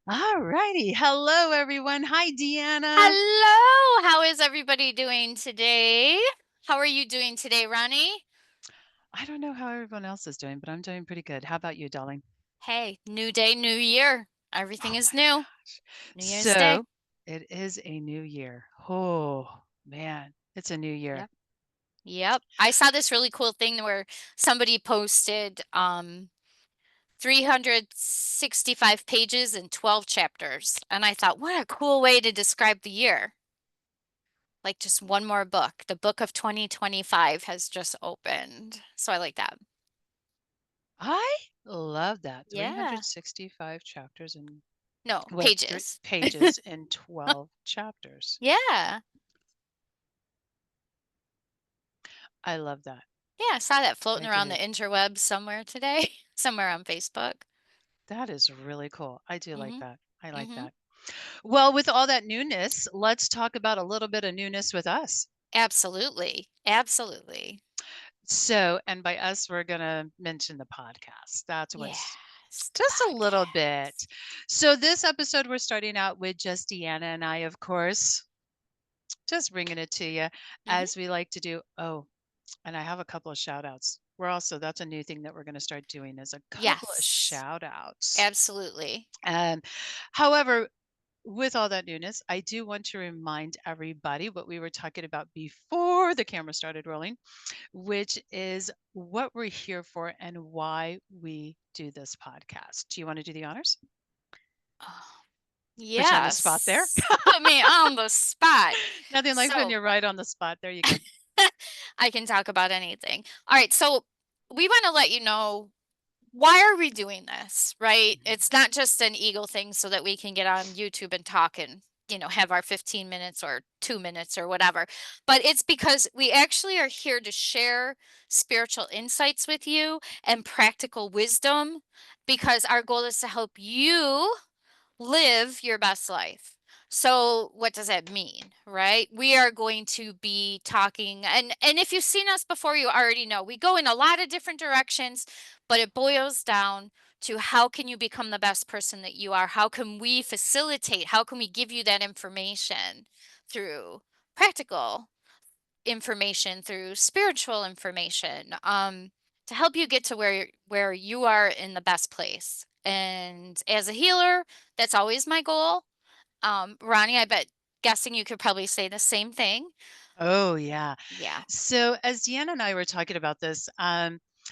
All righty. Hello, everyone. Hi, Deanna. Hello, how is everybody doing today? How are you doing today, Ronnie? I don't know how everyone else is doing, but I'm doing pretty good. How about you, darling? Hey, new day, new year. Everything Oh is my new. gosh. New Year's Day. So it is a new year. Oh, man. It's a new year. Yep. Yep. I saw this really cool thing where somebody posted 365 pages and 12 chapters. And I thought, what a cool way to describe the year. Like just one more book. The book of 2025 has just opened. So I like that. I love that. Yeah. 365 chapters and No, what, three pages. pages in 12 chapters. Yeah. I love that. Yeah, I saw that floating I around the do. interwebs somewhere today, somewhere on Facebook. That is really cool. I do like Mhm. that. I like Mhm. that. Well, with all that newness, let's talk about a little bit of newness with us. Absolutely. Absolutely. So, and by us, we're going to mention the podcast. That's what's Yes, the just a little bit. podcast. So, this episode, we're starting out with just Deanna and I, of course, just bringing it to you Mhm. as we like to do. Oh, and I have a couple of shout outs. We're also, that's a new thing that we're going to start doing is a couple of Yes. shout outs. Absolutely. Um, however, with all that newness, I do want to remind everybody what we were talking about before the camera started rolling, which is what we're here for and why we do this podcast. Do you want to do the honors? Oh, Put you on the spot there. yes. Put me on the spot. Nothing like when So, you're right on the spot. There you go. I can talk about anything. All right, so we want to let you know why are we doing this, right? Mhm. It's not just an ego thing so that we can get on YouTube and talk and, have our 15 minutes or 2 minutes or whatever. But it's because we actually are here to share spiritual insights with you and practical wisdom because our goal is to help you live your best life. So what does that mean, right? We are going to be talking and if you've seen us before you already know we go in a lot of different directions, but it boils down to how can you become the best person that you are? How can we facilitate? How can we give you that information through practical information, through spiritual information, to help you get to where you are in the best place. And as a healer, that's always my goal. Ronnie, I bet guessing you could probably say the same thing. Oh, yeah. Yeah. So, as Deanna and I were talking about this,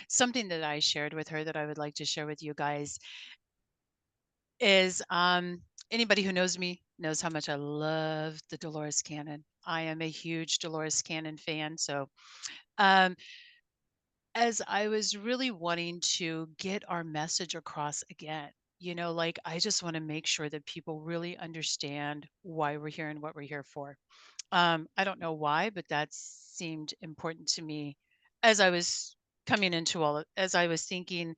something that I shared with her that I would like to share with you guys is anybody who knows me knows how much I love the Dolores Cannon. I am a huge Dolores Cannon fan. So, um, as I was really wanting to get our message across again, like I just want to make sure that people really understand why we're here and what we're here for. I don't know why, but that seemed important to me as I was coming into as I was thinking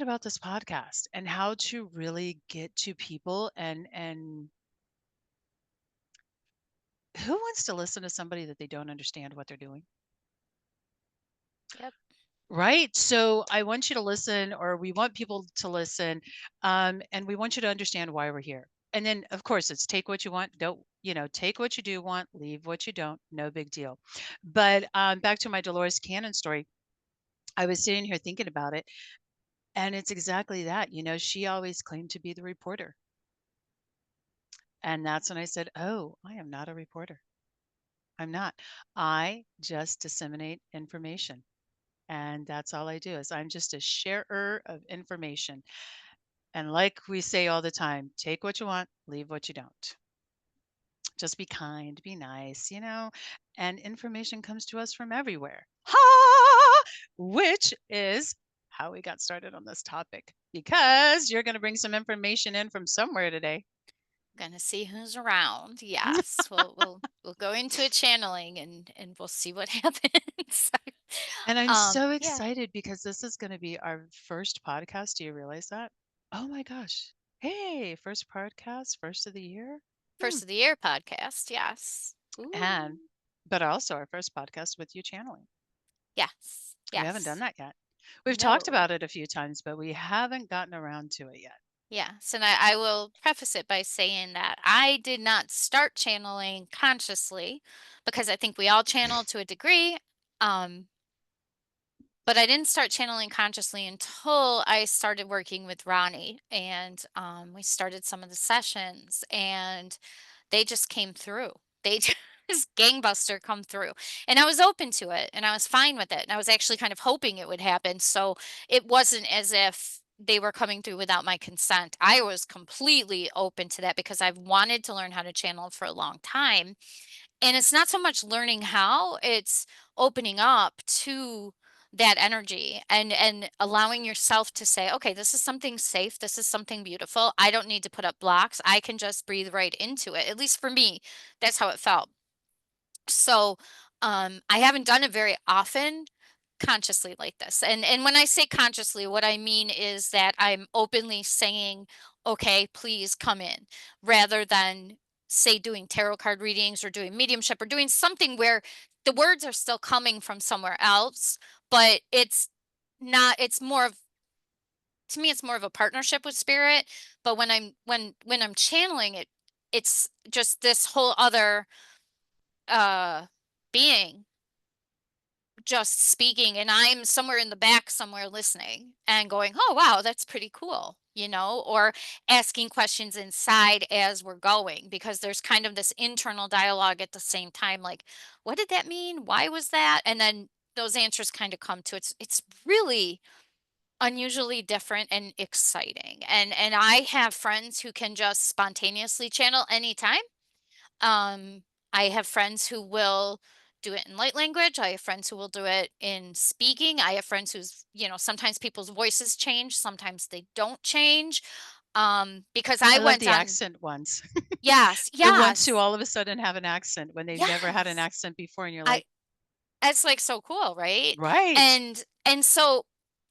about this podcast and how to really get to people and who wants to listen to somebody that they don't understand what they're doing? Yep. Right. So I want you to listen, or we want people to listen, and we want you to understand why we're here. And then, of course, it's take what you want, don't, take what you do want, leave what you don't, no big deal. But back to my Dolores Cannon story, I was sitting here thinking about it, and it's exactly that. She always claimed to be the reporter. And that's when I said, oh, I am not a reporter. I'm not. I just disseminate information. And that's all I do is I'm just a sharer of information. And like we say all the time, take what you want, leave what you don't. Just be kind, be nice, and information comes to us from everywhere. Ha! Which is how we got started on this topic because you're going to bring some information in from somewhere today. Gonna see who's around. Yes. We'll go into a channeling and we'll see what happens. And I'm so Yeah. excited because this is going to be our first podcast. Do you realize that? Oh my gosh. Hey, first podcast, first of the year. Hmm. First of the year podcast. Yes. And, Ooh. but also our first podcast with you channeling. Yes. We haven't done Yes. that yet. We've talked No. about it a few times, but we haven't gotten around to it yet. Yes, and I will preface it by saying that I did not start channeling consciously because I think we all channel to a degree. Um, but I didn't start channeling consciously until I started working with Ronnie, and we started some of the sessions, and they just came through. They just gangbuster come through. And I was open to it and I was fine with it. And I was actually kind of hoping it would happen. So it wasn't as if they were coming through without my consent. I was completely open to that because I've wanted to learn how to channel for a long time. And it's not so much learning how, it's opening up to that energy and allowing yourself to say, okay, this is something safe, this is something beautiful, I don't need to put up blocks, I can just breathe right into it. At least for me, that's how it felt. So I haven't done it very often consciously like this. And when I say consciously, what I mean is that I'm openly saying, okay, please come in, rather than say doing tarot card readings or doing mediumship or doing something where the words are still coming from somewhere else, but it's not, it's more of, to me it's more of a partnership with spirit. But when I'm channeling it, it's just this whole other uh being just speaking, and I'm somewhere in the back somewhere listening and going, "Oh wow, that's pretty cool." Or asking questions inside as we're going, because there's kind of this internal dialogue at the same time, like, what did that mean? Why was that? And then those answers kind of come to, it's really unusually different and exciting. And I have friends who can just spontaneously channel anytime. um, I have friends who will do it in light language. I have friends who will do it in speaking. I have friends sometimes people's voices change, sometimes they don't change. Because I I love went the on, accent ones. yes, The ones who yes, all of a sudden have an accent when they've never had an yes. accent before, and you're I like, It's like so cool, right? "Right." And so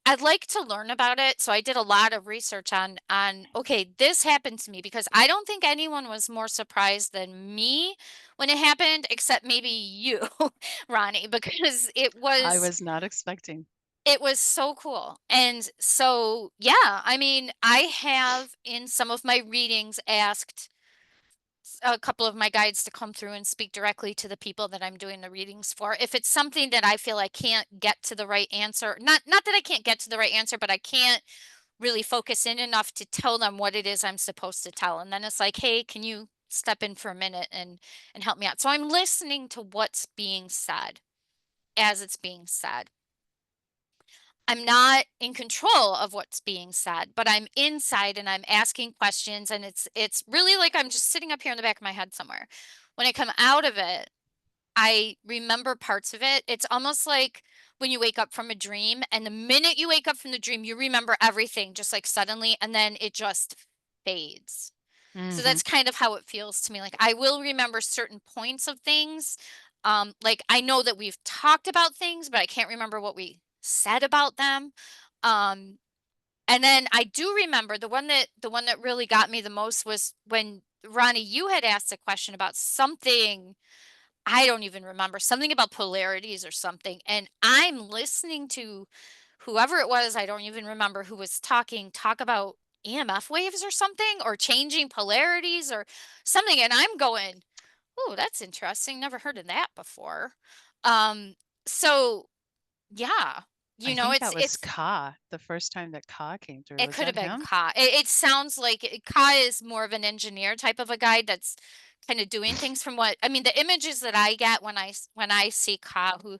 I'd like to learn about it. So I did a lot of research on okay, this happened to me, because I don't think anyone was more surprised than me when it happened, except maybe you, Ronnie, because I was not expecting. it was so cool. And so yeah, I mean, I have in some of my readings asked a couple of my guides to come through and speak directly to the people that I'm doing the readings for. If it's something that I feel I can't get to the right answer, not that I can't get to the right answer, but I can't really focus in enough to tell them what it is I'm supposed to tell. And then it's like, "Hey, can you step in for a minute and help me out?" So I'm listening to what's being said as it's being said. I'm not in control of what's being said, but I'm inside and I'm asking questions, and it's really like I'm just sitting up here in the back of my head somewhere. When I come out of it, I remember parts of it. It's almost like when you wake up from a dream, and the minute you wake up from the dream, you remember everything just like suddenly, and then it just fades. So Mhm. that's kind of how it feels to me. Like I will remember certain points of things. Like I know that we've talked about things, but I can't remember what we said about them. Um, and then I do remember the one that really got me the most was when Ronnie, you had asked a question about something. I don't even remember, something about polarities or something. And I'm listening to whoever it was, I don't even remember who was talking, talk about EMF waves or something, or changing polarities or something. And I'm going, oh, that's interesting. Never heard of that before. Um, so yeah, I think that was it's Ka, the first time that Ka came through. it Was could have that been him? Ka. It sounds like Ka is more of an engineer type of a guy that's kind of doing things. From what I mean, the images that I get when when I see Ka, who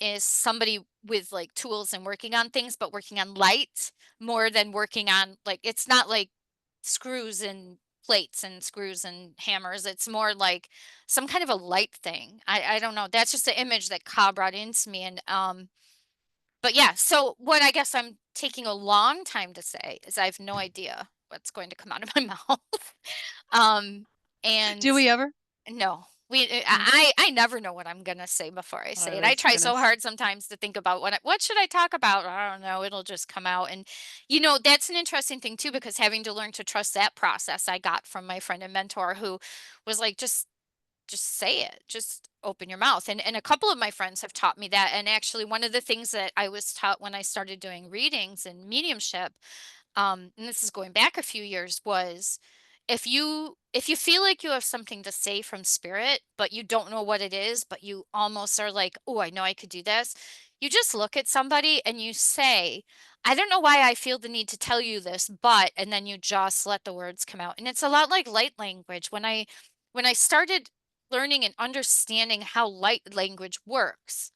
is somebody with like tools and working on things, but working on light more than working on, like, it's not like screws and plates and screws and hammers. It's more like some kind of a light thing. I don't know. That's just the image that Ka brought into me. And but yeah, so what I guess I'm taking a long time to say is I have no idea what's going to come out of my mouth. Um, and Do we ever? no, Mm. I never know what I'm gonna say before I say I it. I was try gonna so s hard sometimes to think about what should I talk about? I don't know. It'll just come out. And that's an interesting thing too, because having to learn to trust that process I got from my friend and mentor, who was like, just just say it. Just open your mouth. And a couple of my friends have taught me that. And actually, one of the things that I was taught when I started doing readings and mediumship, and this is going back a few years, was if you feel like you have something to say from spirit, but you don't know what it is, but you almost are like, oh, I know I could do this. You just look at somebody and you say, I don't know why I feel the need to tell you this, but, and then you just let the words come out. And it's a lot like light language. When I started learning and understanding how light language works,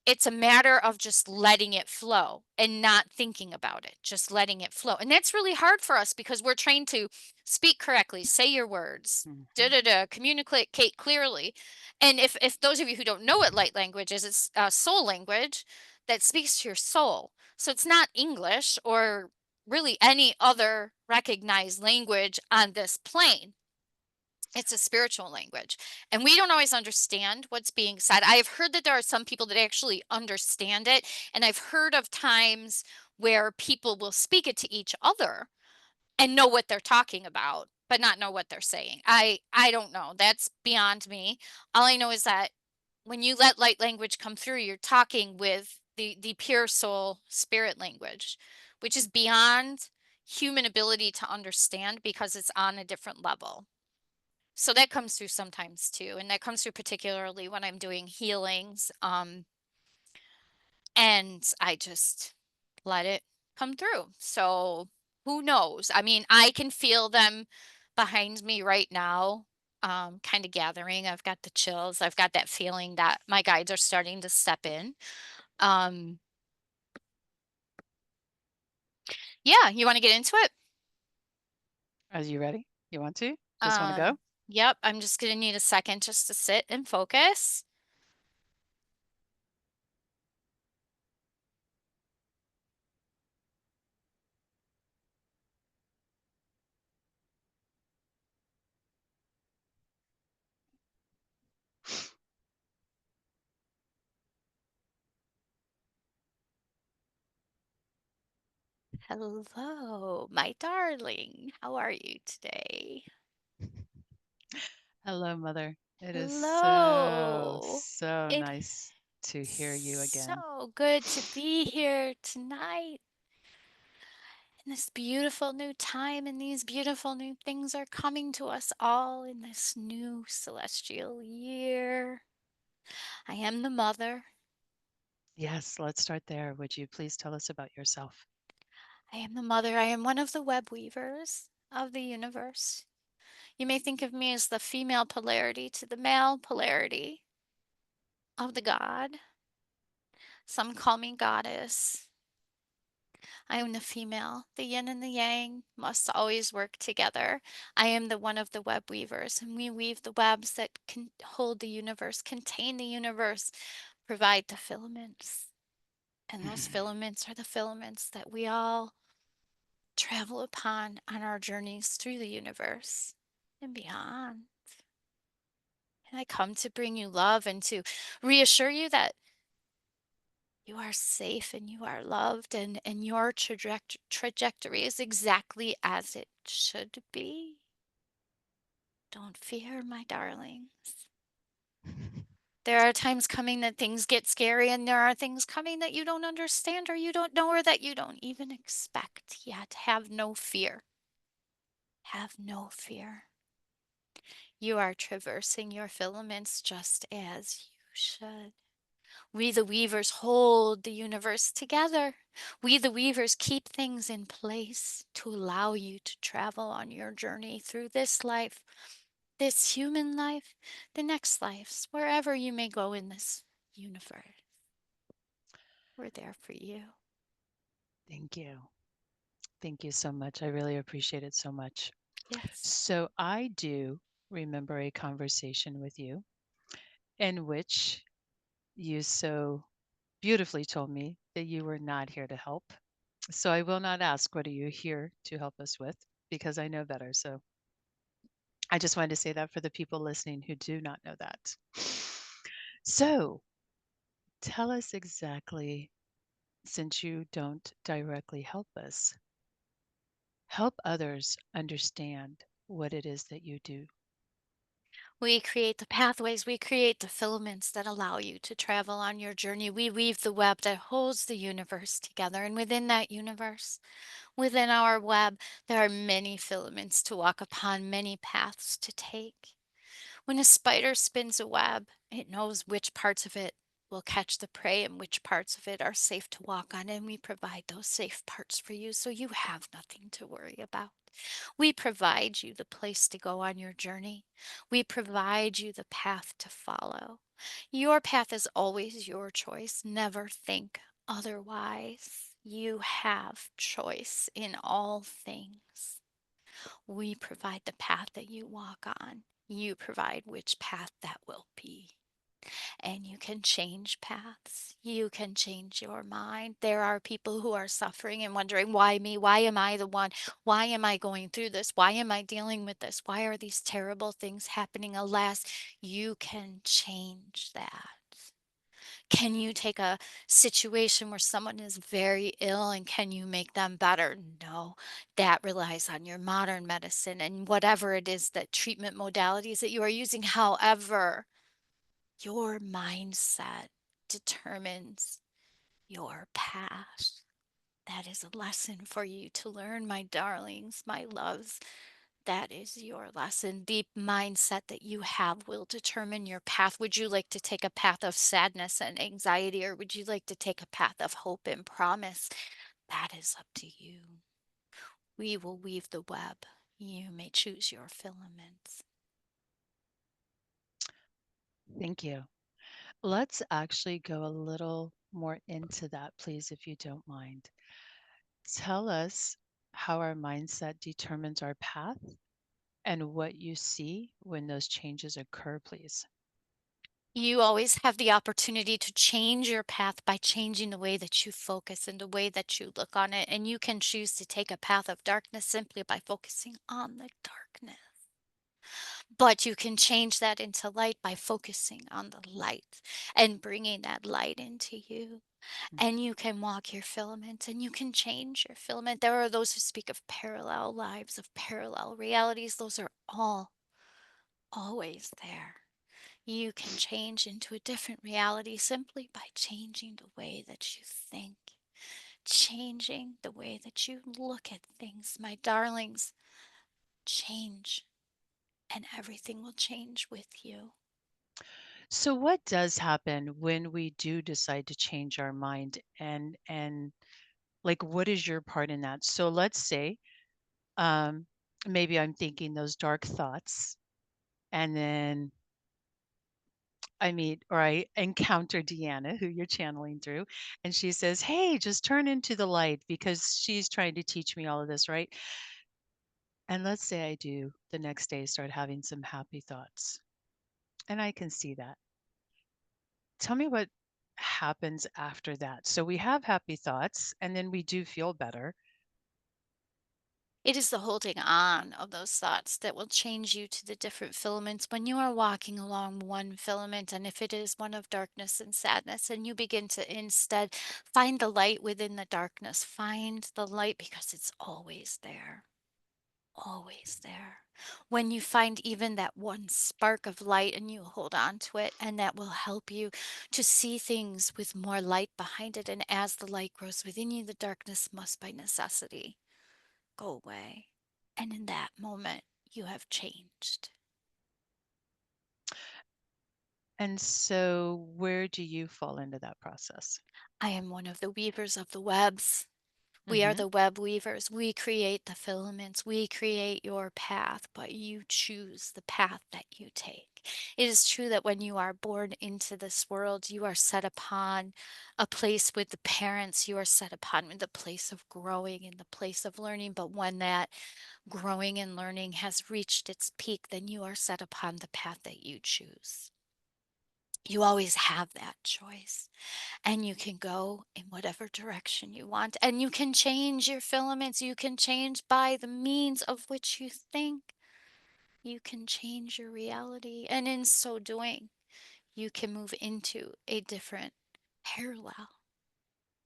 it's a matter of just letting it flow and not thinking about it, just letting it flow. And that's really hard for us because we're trained to speak correctly, say your words, da Mhm. da da, communicate clearly. And if those of you who don't know what light language is, it's soul language that speaks to your soul. So it's not English or really any other recognized language on this plane. It's a spiritual language. And we don't always understand what's being said. I have heard that there are some people that actually understand it. And I've heard of times where people will speak it to each other and know what they're talking about, but not know what they're saying. I don't know. That's beyond me. All I know is that when you let light language come through, you're talking with the pure soul spirit language, which is beyond human ability to understand because it's on a different level. So that comes through sometimes too, and that comes through particularly when I'm doing healings, and I just let it come through. So who knows? I mean, I can feel them behind me right now, kind of gathering. I've got the chills. I've got that feeling that my guides are starting to step in. Um, yeah, you want to get into it? Are you ready? You want to? Just want to go? Um, yep, I'm just gonna need a second just to sit and focus. Hello, my darling. How are you today? Hello, Mother. It is so, Hello. so It's nice to hear you again. so good to be here tonight in this beautiful new time, and these beautiful new things are coming to us all in this new celestial year. I am the mother. Yes, let's start there. Would you please tell us about yourself? I am the mother. I am one of the web weavers of the universe. You may think of me as the female polarity to the male polarity of the god. Some call me goddess. I am the female. The yin and the yang must always work together. I am the one of the web weavers, and we weave the webs that can hold the universe, contain the universe, provide the filaments. And those filaments are the filaments that we all travel upon on our journeys through the universe and beyond. And I come to bring you love and to reassure you that you are safe and you are loved, and your trajectory is exactly as it should be. Don't fear, my darlings. There are times coming that things get scary, and there are things coming that you don't understand or you don't know or that you don't even expect yet. Have no fear. Have no fear. You are traversing your filaments just as you should. We, the weavers, hold the universe together. We, the weavers, keep things in place to allow you to travel on your journey through this life, this human life, the next lives, wherever you may go in this universe. We're there for you. Thank you. Thank you so much. I really appreciate it so much. Yes. So, I do remember a conversation with you in which you so beautifully told me that you were not here to help. So, I will not ask, what are you here to help us with? Because I know better. So, I just wanted to say that for the people listening who do not know that. So, tell us exactly, since you don't directly help us, help others understand what it is that you do. We create the pathways, we create the filaments that allow you to travel on your journey. We weave the web that holds the universe together. And within that universe, within our web, there are many filaments to walk upon, many paths to take. When a spider spins a web, it knows which parts of it will catch the prey and which parts of it are safe to walk on, and we provide those safe parts for you so you have nothing to worry about. We provide you the place to go on your journey. We provide you the path to follow. Your path is always your choice. Never think otherwise. You have choice in all things. We provide the path that you walk on. You provide which path that will be. And you can change paths. You can change your mind. There are people who are suffering and wondering, why me? Why am I the one? Why am I going through this? Why am I dealing with this? Why are these terrible things happening? Alas, you can change that. Can you take a situation where someone is very ill and can you make them better? No, that relies on your modern medicine and whatever it is that treatment modalities that you are using. However, your mindset determines your path. That is a lesson for you to learn, my darlings, my loves. That is your lesson. The mindset that you have will determine your path. Would you like to take a path of sadness and anxiety, or would you like to take a path of hope and promise? That is up to you. We will weave the web. You may choose your filaments. Thank you. Let's actually go a little more into that, please, if you don't mind. Tell us how our mindset determines our path and what you see when those changes occur, please. You always have the opportunity to change your path by changing the way that you focus and the way that you look on it. And you can choose to take a path of darkness simply by focusing on the darkness. But you can change that into light by focusing on the light and bringing that light into you. Mm. And you can walk your filament and you can change your filament. There are those who speak of parallel lives, of parallel realities. Those are all always there. You can change into a different reality simply by changing the way that you think, changing the way that you look at things. My darlings, change, and everything will change with you. So what does happen when we do decide to change our mind and like what is your part in that? So let's say um maybe I'm thinking those dark thoughts and then I meet or I encounter Deanna, who you're channeling through, and she says, "Hey, just turn into the light," because she's trying to teach me all of this, right? And let's say I do the next day start having some happy thoughts, and I can see that. Tell me what happens after that. So we have happy thoughts, and then we do feel better. It is the holding on of those thoughts that will change you to the different filaments when you are walking along one filament. And if it is one of darkness and sadness, and you begin to instead find the light within the darkness, find the light because it's always there. Always there. When you find even that one spark of light and you hold on to it, and that will help you to see things with more light behind it. And as the light grows within you, the darkness must by necessity go away. And in that moment, you have changed. And so where do you fall into that process? I am one of the weavers of the webs. We are Hmm. the web weavers. We create the filaments. We create your path, but you choose the path that you take. It is true that when you are born into this world, you are set upon a place with the parents. You are set upon the place of growing and the place of learning. But when that growing and learning has reached its peak, then you are set upon the path that you choose. You always have that choice, and you can go in whatever direction you want, and you can change your filaments. You can change by the means of which you think. You can change your reality, and in so doing, you can move into a different parallel.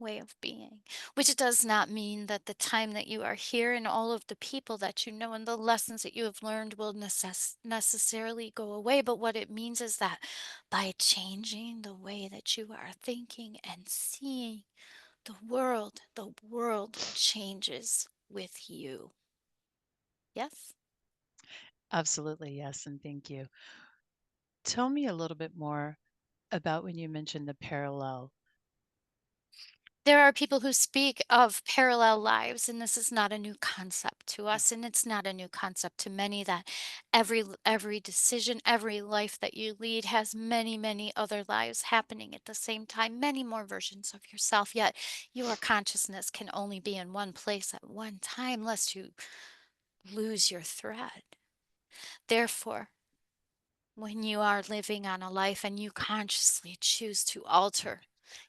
way of being, which does not mean that the time that you are here and all of the people that you know and the lessons that you have learned will necessarily go away. But what it means is that by changing the way that you are thinking and seeing the world changes with you. Yes? Absolutely, yes, and thank you. Tell me a little bit more about when you mentioned the parallel. There are people who speak of parallel lives, and this is not a new concept to Mm. us, and it's not a new concept to many that every decision, every life that you lead has many, many other lives happening at the same time, many more versions of yourself, yet your consciousness can only be in one place at one time lest you lose your thread. Therefore, when you are living on a life and you consciously choose to alter,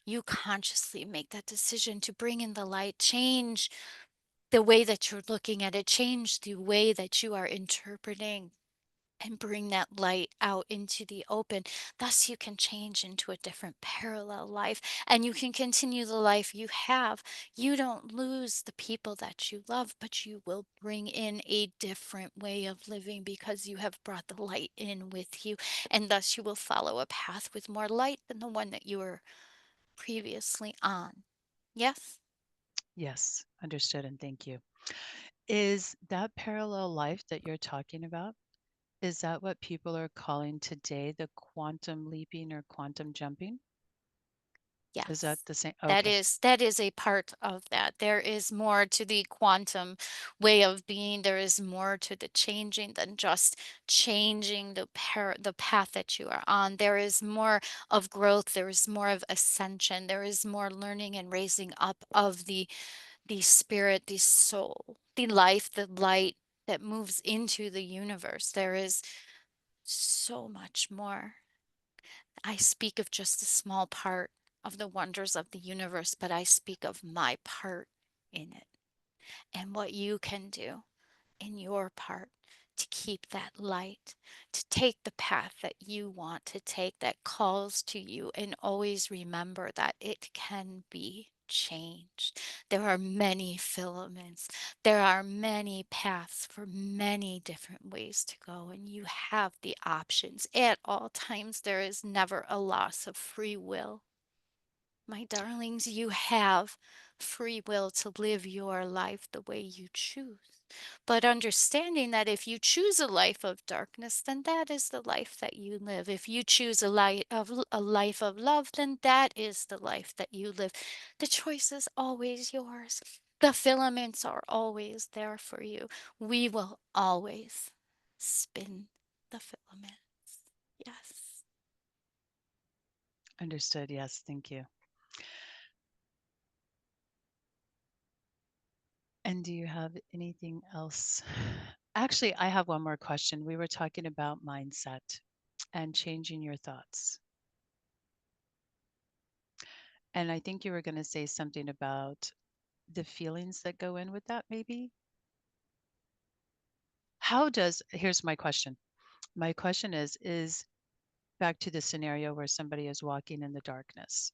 you consciously make that decision to bring in the light, change the way that you're looking at it, change the way that you are interpreting and bring that light out into the open. Thus, you can change into a different parallel life and you can continue the life you have. You don't lose the people that you love, but you will bring in a different way of living because you have brought the light in with you. And thus, you will follow a path with more light than the one that you were previously on. Yes? Yes, understood, and thank you. Is that parallel life that you're talking about? Is that what people are calling today the quantum leaping or quantum jumping? Is that Yes. the same? That Okay. is that is a part of that. There is more to the quantum way of being. There is more to the changing than just changing the path that you are on. There is more of growth. There is more of ascension. There is more learning and raising up of the spirit, the soul, the life, the light that moves into the universe. There is so much more. I speak of just a small part of the wonders of the universe, but I speak of my part in it and what you can do in your part to keep that light, to take the path that you want to take that calls to you, and always remember that it can be changed. There are many filaments, there are many paths for many different ways to go, and you have the options at all times. There is never a loss of free will. My darlings, you have free will to live your life the way you choose. But understanding that if you choose a life of darkness, then that is the life that you live. If you choose a life of love, then that is the life that you live. The choice is always yours. The filaments are always there for you. We will always spin the filaments. Yes. Understood. Yes, thank you. And do you have anything else? Actually, I have one more question. We were talking about mindset and changing your thoughts. And I think you were going to say something about the feelings that go in with that, maybe. Here's my question. My question is back to the scenario where somebody is walking in the darkness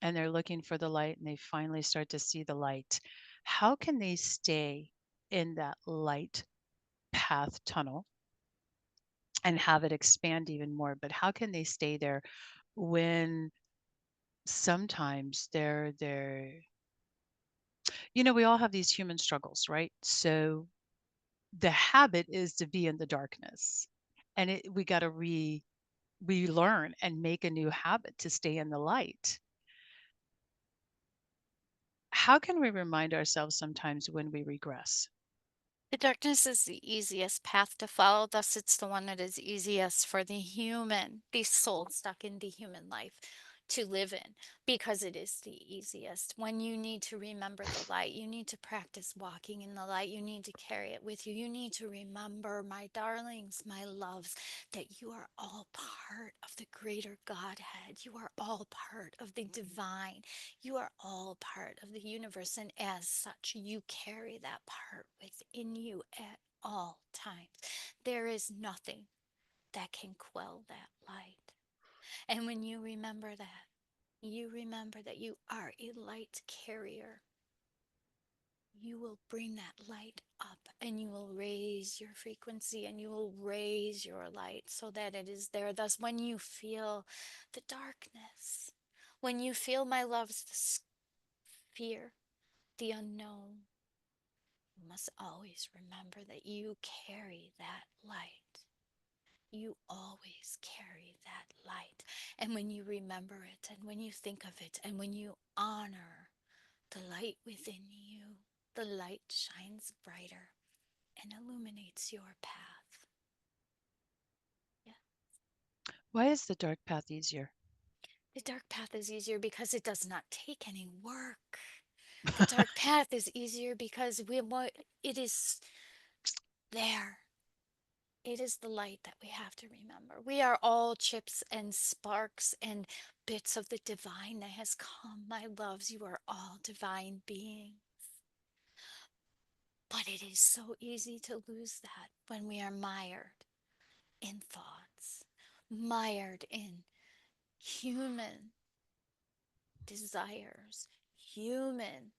and they're looking for the light and they finally start to see the light. How can they stay in that light path tunnel and have it expand even more? But how can they stay there when sometimes we all have these human struggles, right? So the habit is to be in the darkness. And we got to relearn and make a new habit to stay in the light. How can we remind ourselves sometimes when we regress? The darkness is the easiest path to follow, thus it's the one that is easiest for the soul stuck in the human life to live in because it is the easiest. When you need to remember the light, you need to practice walking in the light. You need to carry it with you. You need to remember, my darlings, my loves, that you are all part of the greater Godhead. You are all part of the divine. You are all part of the universe, and as such, you carry that part within you at all times. There is nothing that can quell that light. And when you remember that, You remember that you are a light carrier. You will bring that light up and you will raise your frequency and you will raise your light so that it is there. Thus, when you feel the darkness, when you feel, my loves, the fear, the unknown, you must always remember that you carry that light. You always carry that light. And when you remember it, and when you think of it, and when you honor the light within you, the light shines brighter and illuminates your path. Yeah. Why is the dark path easier? The dark path is easier because it does not take any work. The dark path is easier because it is there. It is the light that we have to remember. We are all chips and sparks and bits of the divine that has come. My loves, you are all divine beings. But it is so easy to lose that when we are mired in thoughts, mired in human desires, human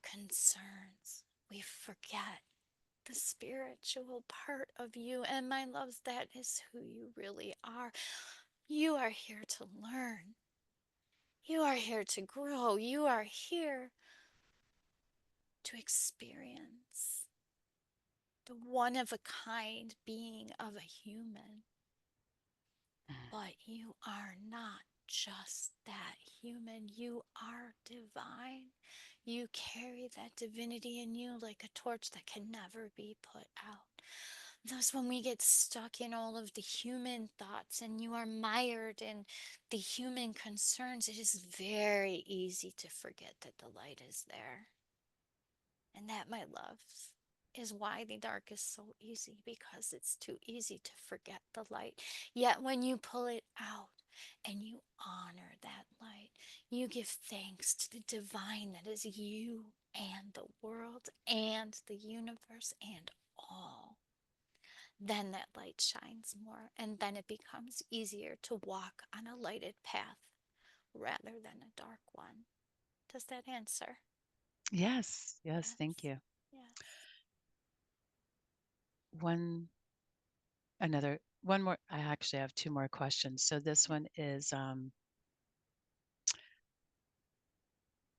concerns. We forget the spiritual part of you. And my loves, that is who you really are. You are here to learn. You are here to grow. You are here to experience the one of a kind being of a human. But you are not just that human. You are divine. You carry that divinity in you like a torch that can never be put out. Thus, when we get stuck in all of the human thoughts and you are mired in the human concerns, it is very easy to forget that the light is there. And that, my loves, is why the dark is so easy, because it's too easy to forget the light. Yet when you pull it out and you honor that light, you give thanks to the divine that is you and the world and the universe and all. Then that light shines more, and then it becomes easier to walk on a lighted path rather than a dark one. Does that answer? Yes, yes, thank Yes. you. Yes. One one more. I actually have two more questions. So this Yeah. one is,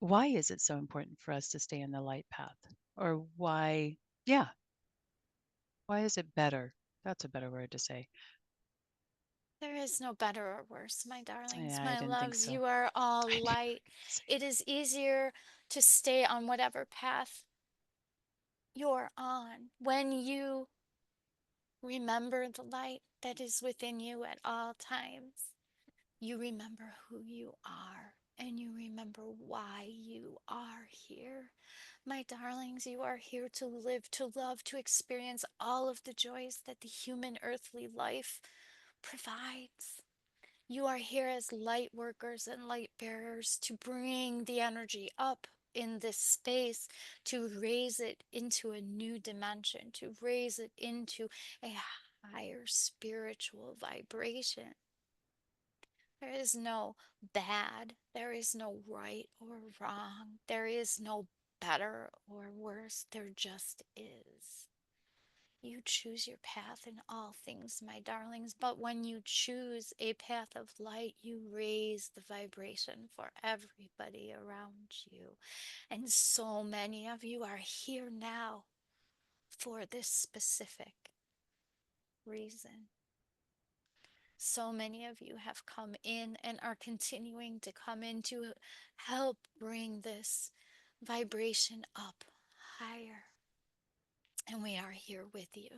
why is it so important for us to stay in the light path? Or why, yeah, why is it better? That's a better word to say. There is no better or worse, my darlings, Yeah, I my didn't think loves. so. You are all I didn't light. think so. It is easier to stay on whatever path you're on when you remember the light that is within you at all times. You remember who you are and you remember why you are here. My darlings, you are here to live, to love, to experience all of the joys that the human earthly life provides. You are here as light workers and light bearers to bring the energy up in this space, to raise it into a new dimension, to raise it into a higher spiritual vibration. There is no bad, there is no right or wrong, there is no better or worse, there just is. You choose your path in all things, my darlings, but when you choose a path of light, you raise the vibration for everybody around you. And so many of you are here now for this specific reason. So many of you have come in and are continuing to come in to help bring this vibration up higher. And we are here with you.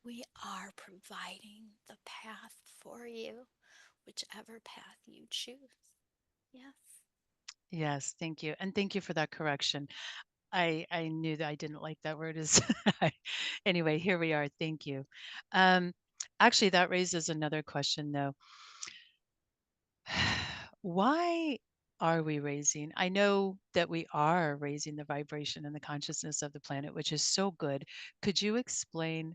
We are providing the path for you, whichever path you choose. Yes. Yes, thank you. And thank you for that correction. I knew that I didn't like that word is anyway, here we are. Thank you. Um, actually, that raises another question though. Why are we raising? I know that we are raising the vibration and the consciousness of the planet, which is so good. Could you explain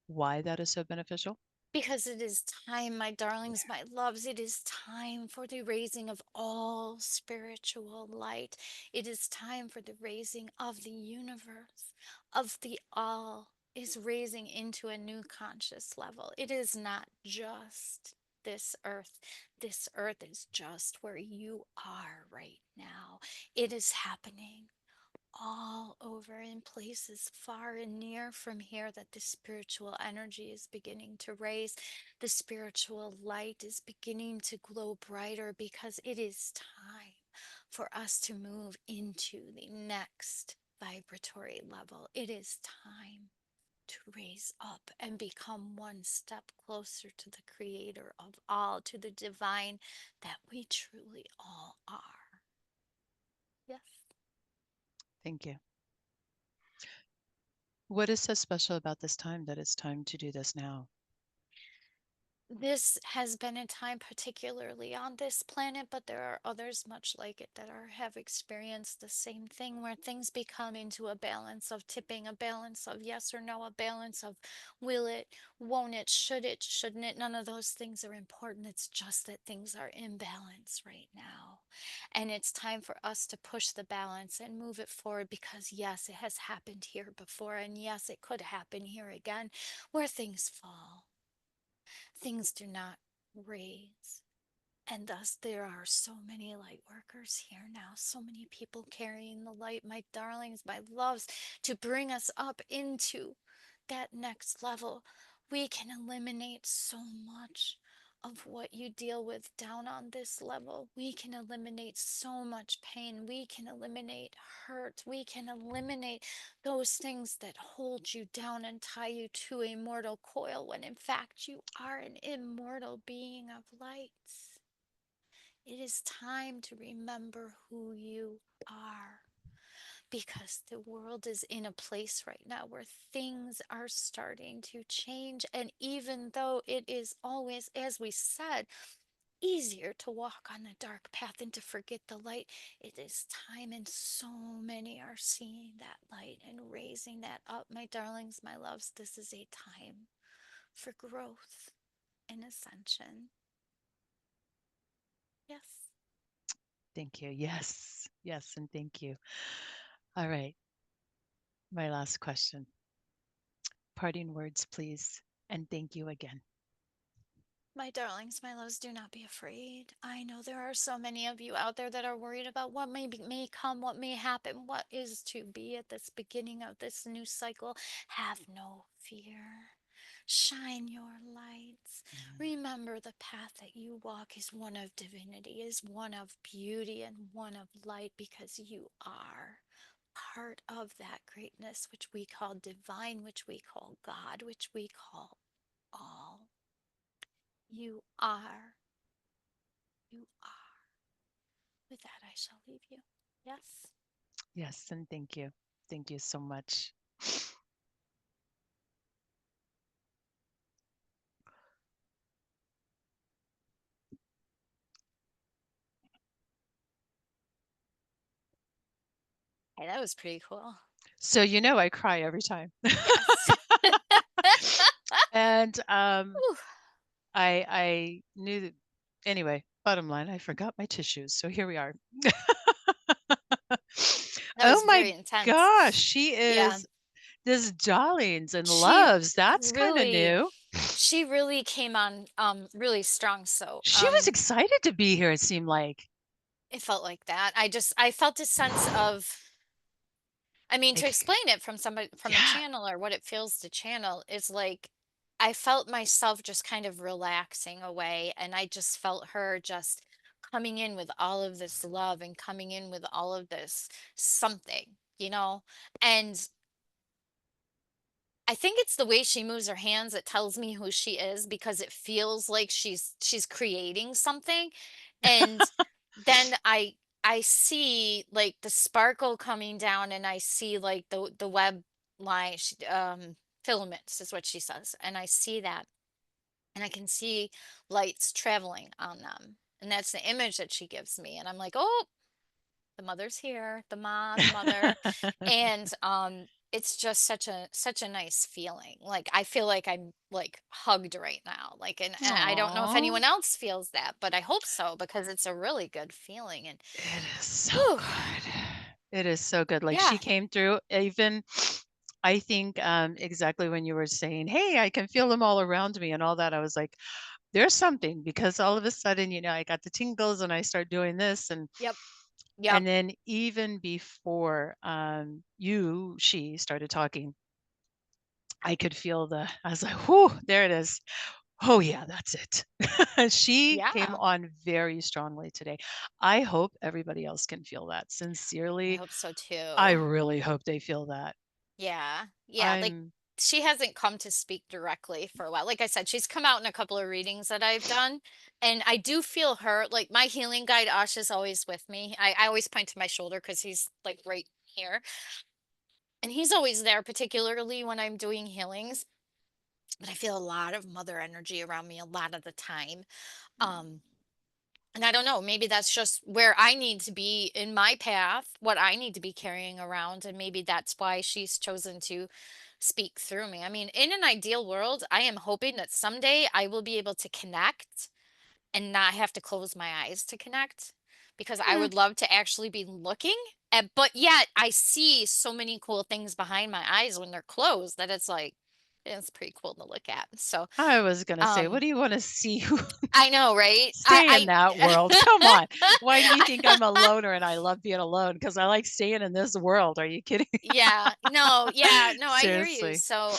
why that is so beneficial? Because it is time, my darlings, Yeah. my loves, it is time for the raising of all spiritual light. It is time for the raising of the universe, of the all is raising into a new conscious level. It is not just this earth. This earth is just where you are right now. It is happening all over in places far and near from here that the spiritual energy is beginning to raise. The spiritual light is beginning to glow brighter because it is time for us to move into the next vibratory level. It is time to raise up and become one step closer to the creator of all, to the divine that we truly all are. Yes. Thank you. What is so special about this time that it's time to do this now? This has been a time particularly on this planet, but there are others much like it that have experienced the same thing where things become into a balance of tipping, a balance of yes or no, a balance of will it, won't it, should it, shouldn't it. None of those things are important. It's just that things are in balance right now. And it's time for us to push the balance and move it forward because yes, it has happened here before. And yes, it could happen here again where things fall, things do not raise. And thus, there are so many light workers here now, so many people carrying the light, my darlings, my loves, to bring us up into that next level. We can eliminate so much of what you deal with down on this level. We can eliminate so much pain. We can eliminate hurt. We can eliminate those things that hold you down and tie you to a mortal coil when in fact you are an immortal being of light. It is time to remember who you are because the world is in a place right now where things are starting to change. And even though it is always, as we said, easier to walk on the dark path and to forget the light, it is time, and so many are seeing that light and raising that up. My darlings, my loves, this is a time for growth and ascension. Yes. Thank you. Yes. Yes. And thank you. All right. My last question. Parting words, please. And thank you again. My darlings, my loves, do not be afraid. I know there are so many of you out there that are worried about what may come, what may happen, what is to be at this beginning of this new cycle. Have no fear. Shine your lights. Mm. Remember the path that you walk is one of divinity, is one of beauty and one of light because you are part of that greatness which we call divine, which we call God, which we call all. You are. You are. With that, I shall leave you. Yes. Yes. And thank you. Thank you so much. Hey, that was pretty cool. So, I cry every time. Yes. And Whew. I knew that anyway, bottom line, I forgot my tissues. So here we are. That Oh was my very intense. gosh, she Yeah. is this darlings and She loves. That's kind of really new. she really came on really strong. So She was excited to be here, it seemed like. it felt like that. I felt a sense of, I mean, to Like, explain it from somebody from a yeah. channeler, what it feels to channel is like I felt myself just kind of relaxing away, and I just felt her just coming in with all of this love and coming in with all of this something, you know? And I think it's the way she moves her hands that tells me who she is because it feels like she's creating something. And then I see like the sparkle coming down and I see like the web line filaments is what she says. And I see that and I can see lights traveling on them. And that's the image that she gives me. And I'm like, "Oh, the mother's here, the mom, the mother." And it's just such a nice feeling. Like, I feel like I'm, like, hugged right now, like, and I don't know if Aw. anyone else feels that, but I hope so because it's a really good feeling, and It is so whew, good. It is so good. Like, she yeah, came through even I think, exactly when you were saying, "Hey, I can feel them all around me," and all that, I was like, "There's something," because all of a sudden, I got the tingles and I start doing this, yep, yep, and then even before, she started talking, I could feel I was like, "Whoo, there it is. Oh, yeah, that's it." She came yeah, on very strongly today. I hope everybody else can feel that. I Sincerely, hope so I too. really hope they feel that. Yeah, yeah, like, I'm she hasn't come to speak directly for a while. Like I said, she's come out in a couple of readings that I've done, and I do feel her. Like, my healing guide, Ash, is always with me. I always point to my shoulder because he's, like, right here, and he's always there, particularly when I'm doing healings, but I feel a lot of mother energy around me a lot of the time. Um, and I don't know, maybe that's just where I need to be in my path, what I need to be carrying around, and maybe that's why she's chosen to speak through me. I mean, in an ideal world, I am hoping that someday I will be able to connect and not have to close my eyes to connect because I mm, would love to actually be looking at, but yet I see so many cool things behind my eyes when they're closed that it's like, it's pretty cool to look at. So, I was gonna say, what um, do you wanna see? I know, right? Stay in that world. Come on. Why do you think I'm a I loner and I love being alone? Because I like staying in this world. Are you kidding? yeah, no, I hear you. Seriously. So,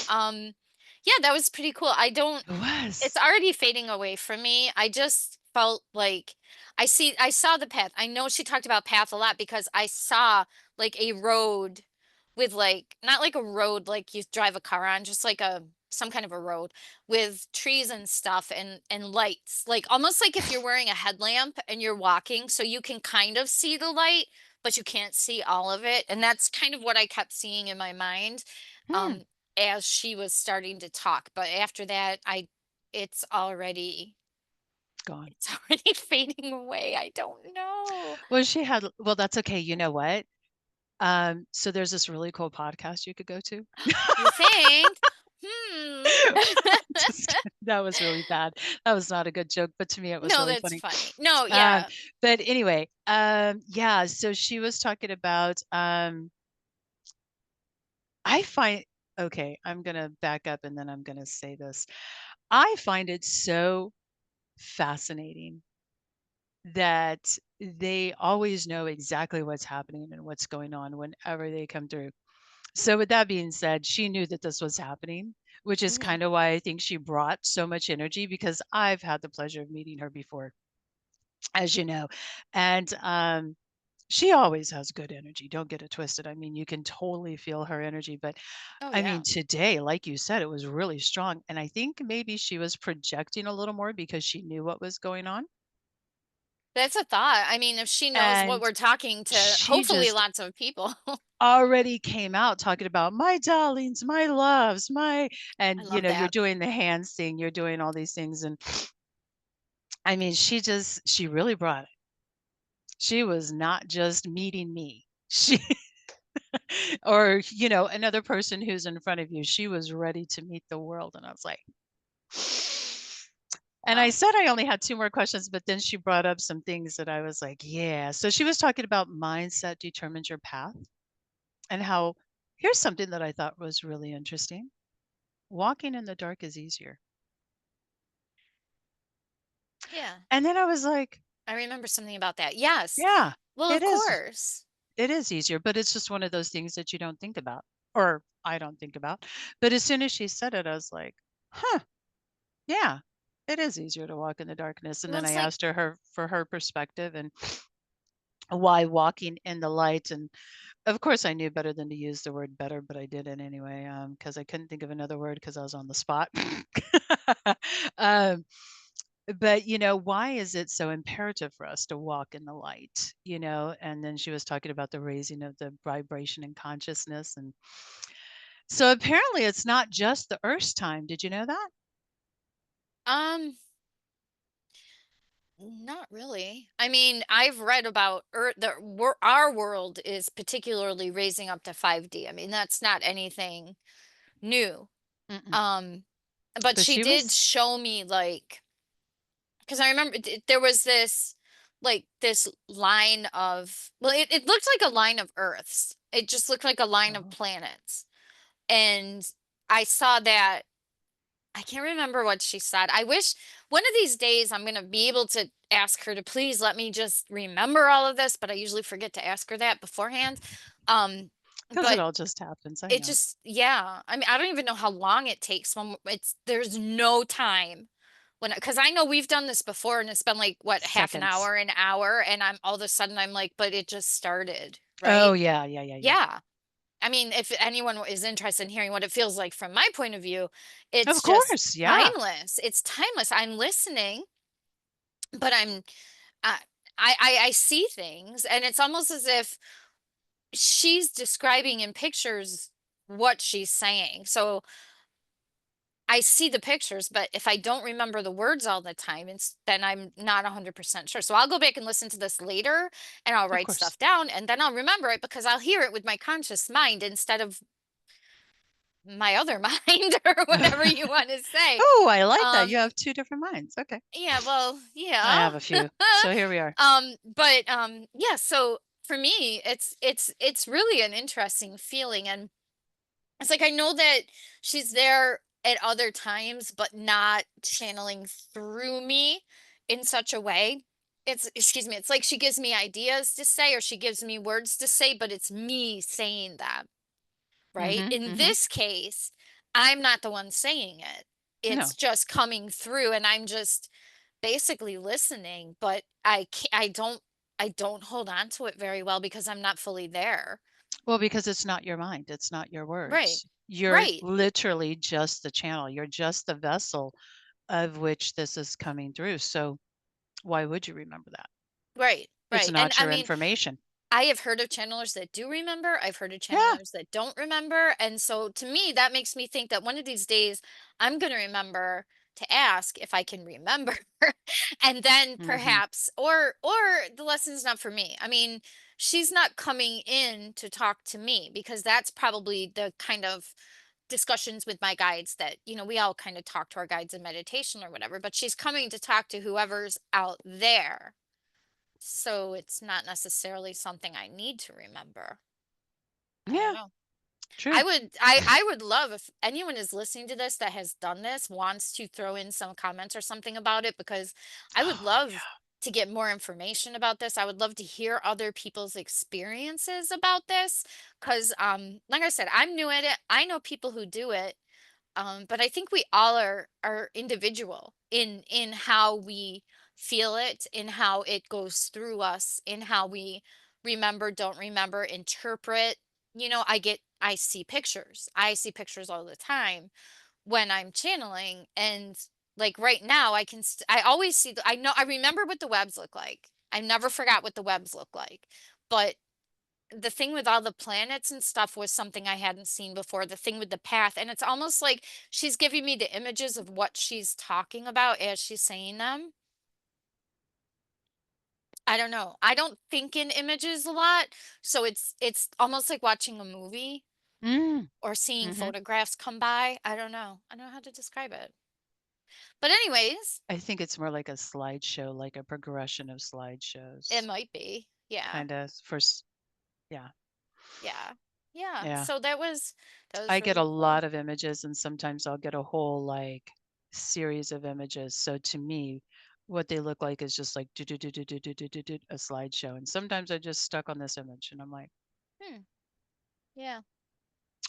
yeah, that was pretty cool. I don't It It's was. already fading away from me. I just felt like I saw the path. I know she talked about path a lot because I saw like a road with like not like a road like you drive a car on, just like a some kind of a road with trees and stuff and lights. Like almost like if you're wearing a headlamp and you're walking so you can kind of see the light, but you can't see all of it. And that's kind of what I kept seeing in my mind. Hmm, Um as she was starting to talk, but after that it's already gone. it's already fading away. I don't know. Well, that's okay. You know what? So there's this really cool podcast you could go to. You think? Hmm. Just kidding. That was really bad. That was not a good joke, but to me it was No, really that's funny. funny. No, Um, yeah. but anyway, yeah, so she was talking about I find okay, I'm gonna back up and then I'm gonna say this. I find it so fascinating that they always know exactly what's happening and what's going on whenever they come through. So, with that being said, she knew that this was happening, which is Mhm. kind of why I think she brought so much energy because I've had the pleasure of meeting her before, as you know. And she always has good energy. Don't get it twisted. I mean, you can totally feel her energy. But Oh, I mean, yeah. today, like you said, it was really strong. And I think maybe she was projecting a little more because she knew what was going on. That's a thought. I mean, if she knows what And we're talking to, she hopefully just lots of people. already came out talking about my darlings, my loves, I and love you're that. doing the hands thing, you're doing all these things. And I mean, she really brought it. She was not just meeting me. She or another person who's in front of you. She was ready to meet the world. And I was like, and I Well, said I only had two more questions, but then she brought up some things that I was like, yeah. So she was talking about mindset determines your path and how here's something that I thought was really interesting. Walking in the dark is easier. yeah. And then I was like, I remember something about that. Yes. yeah, Well, it of is. course. It is easier, but it's just one of those things that you don't think about, or I don't think about. But as soon as she said it, I was like, huh, yeah, it is easier to walk in the darkness. And Well, then I it's like, asked her for her perspective and why walking in the light. And of course, I knew better than to use the word better, but I did it anyway because I couldn't think of another word because I was on the spot. um, but why is it so imperative for us to walk in the light? And then she was talking about the raising of the vibration and consciousness, and so apparently it's not just the earth's time. Did you know that? um, Not really. I mean, I've read about our world is particularly raising up to 5D. I mean, that's not anything new. Mm-mm. Um, but But she she did was show me like, because I remember there was this line of, well, it looked like a line of Earths. It just looked like a line of oh, planets. And I saw that. I can't remember what she said. I wish one of these days I'm going to be able to ask her to please let me just remember all of this, but I usually forget to ask her that beforehand. Um, because it but all just happens. I it know. just, yeah. I mean, I don't even know how long it takes when there's no time because I know we've done this before and it's been like, what, half Seconds. an hour, and I'm all of a sudden I'm like, but it just started, Oh, right? yeah, yeah, yeah, yeah. Yeah. I mean, if anyone is interested in hearing what it feels like from my point of view, it's Of just course, yeah. timeless. It's timeless. I'm listening, but I, I see things, and it's almost as if she's describing in pictures what she's saying. So I see the pictures, but if I don't remember the words all the time, then I'm not 100% sure. So I'll go back and listen to this later, and I'll Of write course. stuff down, and then I'll remember it because I'll hear it with my conscious mind instead of my other mind, or whatever you want to say. Oh, I like that. You Um, have 2 different minds. Okay. yeah, well, I yeah. have a few. So here we are. But yeah, so for me, it's really an interesting feeling, and it's like I know that she's there at other times, but not channeling through me in such a way. It's, excuse me, it's like she gives me ideas to say, or she gives me words to say, but it's me saying them. Right? Mhm, In mhm. this case, I'm not the one saying it. It's No. just coming through, and I'm just basically listening, but I don't hold on to it very well because I'm not fully there. Well, because it's not your mind, it's not your Right. words. You're Right. literally just the channel. You're just the vessel of which this is coming through. So why would you remember that? Right. It's Right. And not I your mean, information. I have heard of channelers that do remember. I've heard of Yeah. channelers that don't remember. And so to me, that makes me think that one of these days I'm going to remember to ask if I can remember. And then Mhm. perhaps, or the lesson's not for me. I mean, she's not coming in to talk to me because that's probably the kind of discussions with my guides that, we all kind of talk to our guides in meditation or whatever, but she's coming to talk to whoever's out there. So it's not necessarily something I need to remember. I don't Yeah, know. true. I would love if anyone is listening to this that has done this, wants to throw in some comments or something about it, because I would Oh, love yeah. to get more information about this. I would love to hear other people's experiences about this, cuz like I said, I'm new at it. I know people who do it, but I think we all are individual in how we feel it, in how it goes through us, in how we remember, don't remember, interpret. I see pictures. I see pictures all the time when I'm channeling, and like right now, I always see. I know. I remember what the webs look like. I never forgot what the webs look like, but the thing with all the planets and stuff was something I hadn't seen before, the thing with the path, and it's almost like she's giving me the images of what she's talking about as she's saying them. I don't know. I don't think in images a lot, so it's almost like watching a movie Mm. or seeing Mhm. photographs come by. I don't know. I don't know how to describe it. But anyways, I think it's more like a slideshow, like a progression of it slideshows, might be. Yeah. kinda for s yeah, Yeah. Yeah. yeah. So that was I get a really lot cool. of images and sometimes I'll get a whole, like, series of images. So to me, what they look like is just like do do do do do do do do do a slideshow, and sometimes I just stuck on this image and I'm like, Hmm. Yeah.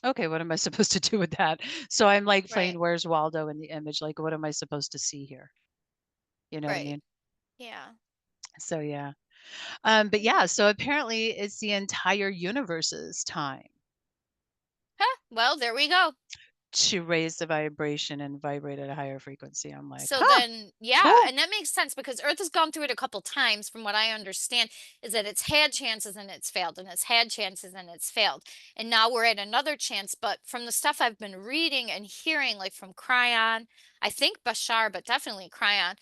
"Okay, what am I supposed to do with that?" So I'm like Right. playing Where's Waldo in the image, like, what am I supposed to see here? You know what I Right. mean? Yeah. So yeah. But yeah, so apparently it's the entire universe's time Huh, well, there we go. to raise the vibration and vibrate at a higher frequency. I'm like, So "Huh, then, yeah, cool." and that makes sense because Earth has gone through it a couple times, from what I understand, is that it's had chances and it's failed, and it's had chances and it's failed. And now we're at another chance. But from the stuff I've been reading and hearing, like from Cryon, I think Bashar, but definitely Cryon,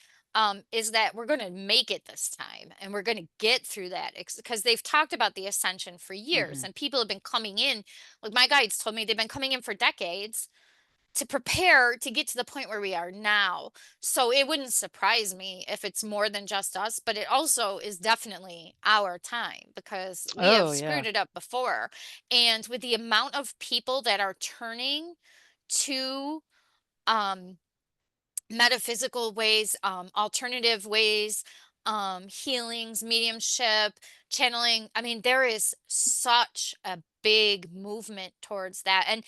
is that we're going to make it this time and we're going to get through that because they've talked about the ascension for years Mhm. and people have been coming in. Like my guides told me, they've been coming in for decades to prepare to get to the point where we are now. So it wouldn't surprise me if it's more than just us, but it also is definitely our time because we have Oh, yeah. screwed it up before. And with the amount of people that are turning to um metaphysical ways, alternative ways, healings, mediumship, channeling. I mean, there is such a big movement towards that. And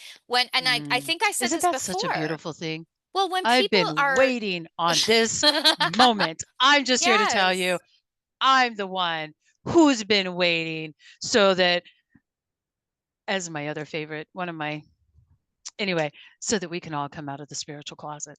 I Mm. think I said Isn't this that such a before. beautiful thing? Well, when I've people been are waiting on this moment. I'm just here to tell you, yes. I'm the one who's been waiting so that as my other favorite, one of my anyway, so that we can all come out of the spiritual closet.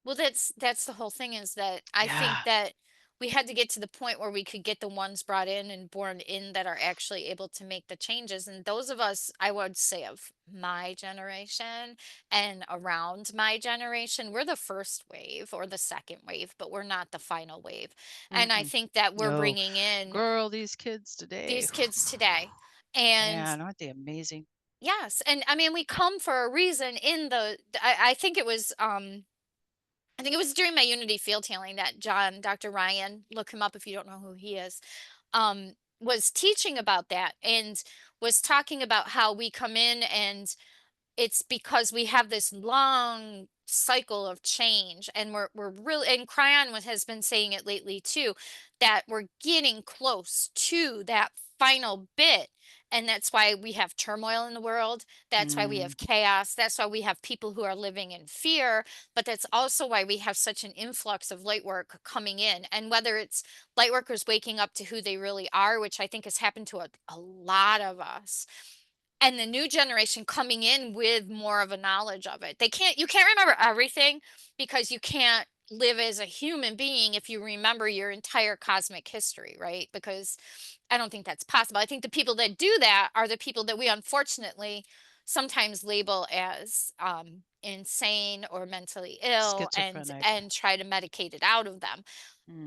Well, that's the whole thing is that I think Yeah. that we had to get to the point where we could get the ones brought in and born in that are actually able to make the changes. And those of us, I would say, of my generation and around my generation, we're the first wave or the second wave, but we're not the final wave. And I Mm-mm. think that we're No. bringing in Girl, these kids today. these kids today. And Man, aren't they amazing? yes, and I mean, we come for a reason in I think it was, I think it was during my Unity field healing that Dr. Ryan, look him up if you don't know who he is, was teaching about that and was talking about how we come in and it's because we have this long cycle of change and we're really and Cryon has been saying it lately too that we're getting close to that final bit and that's why we have turmoil in the world, that's why we Mm, have chaos, that's why we have people who are living in fear, but that's also why we have such an influx of light work coming in. And whether it's light workers waking up to who they really are, which I think has happened to a lot of us, and the new generation coming in with more of a knowledge of it. You can't remember everything because you can't live as a human being if you remember your entire cosmic history, right? Because I don't think that's possible. I think the people that do that are the people that we unfortunately sometimes label as insane or mentally ill schizophrenic. and try to medicate it out of them.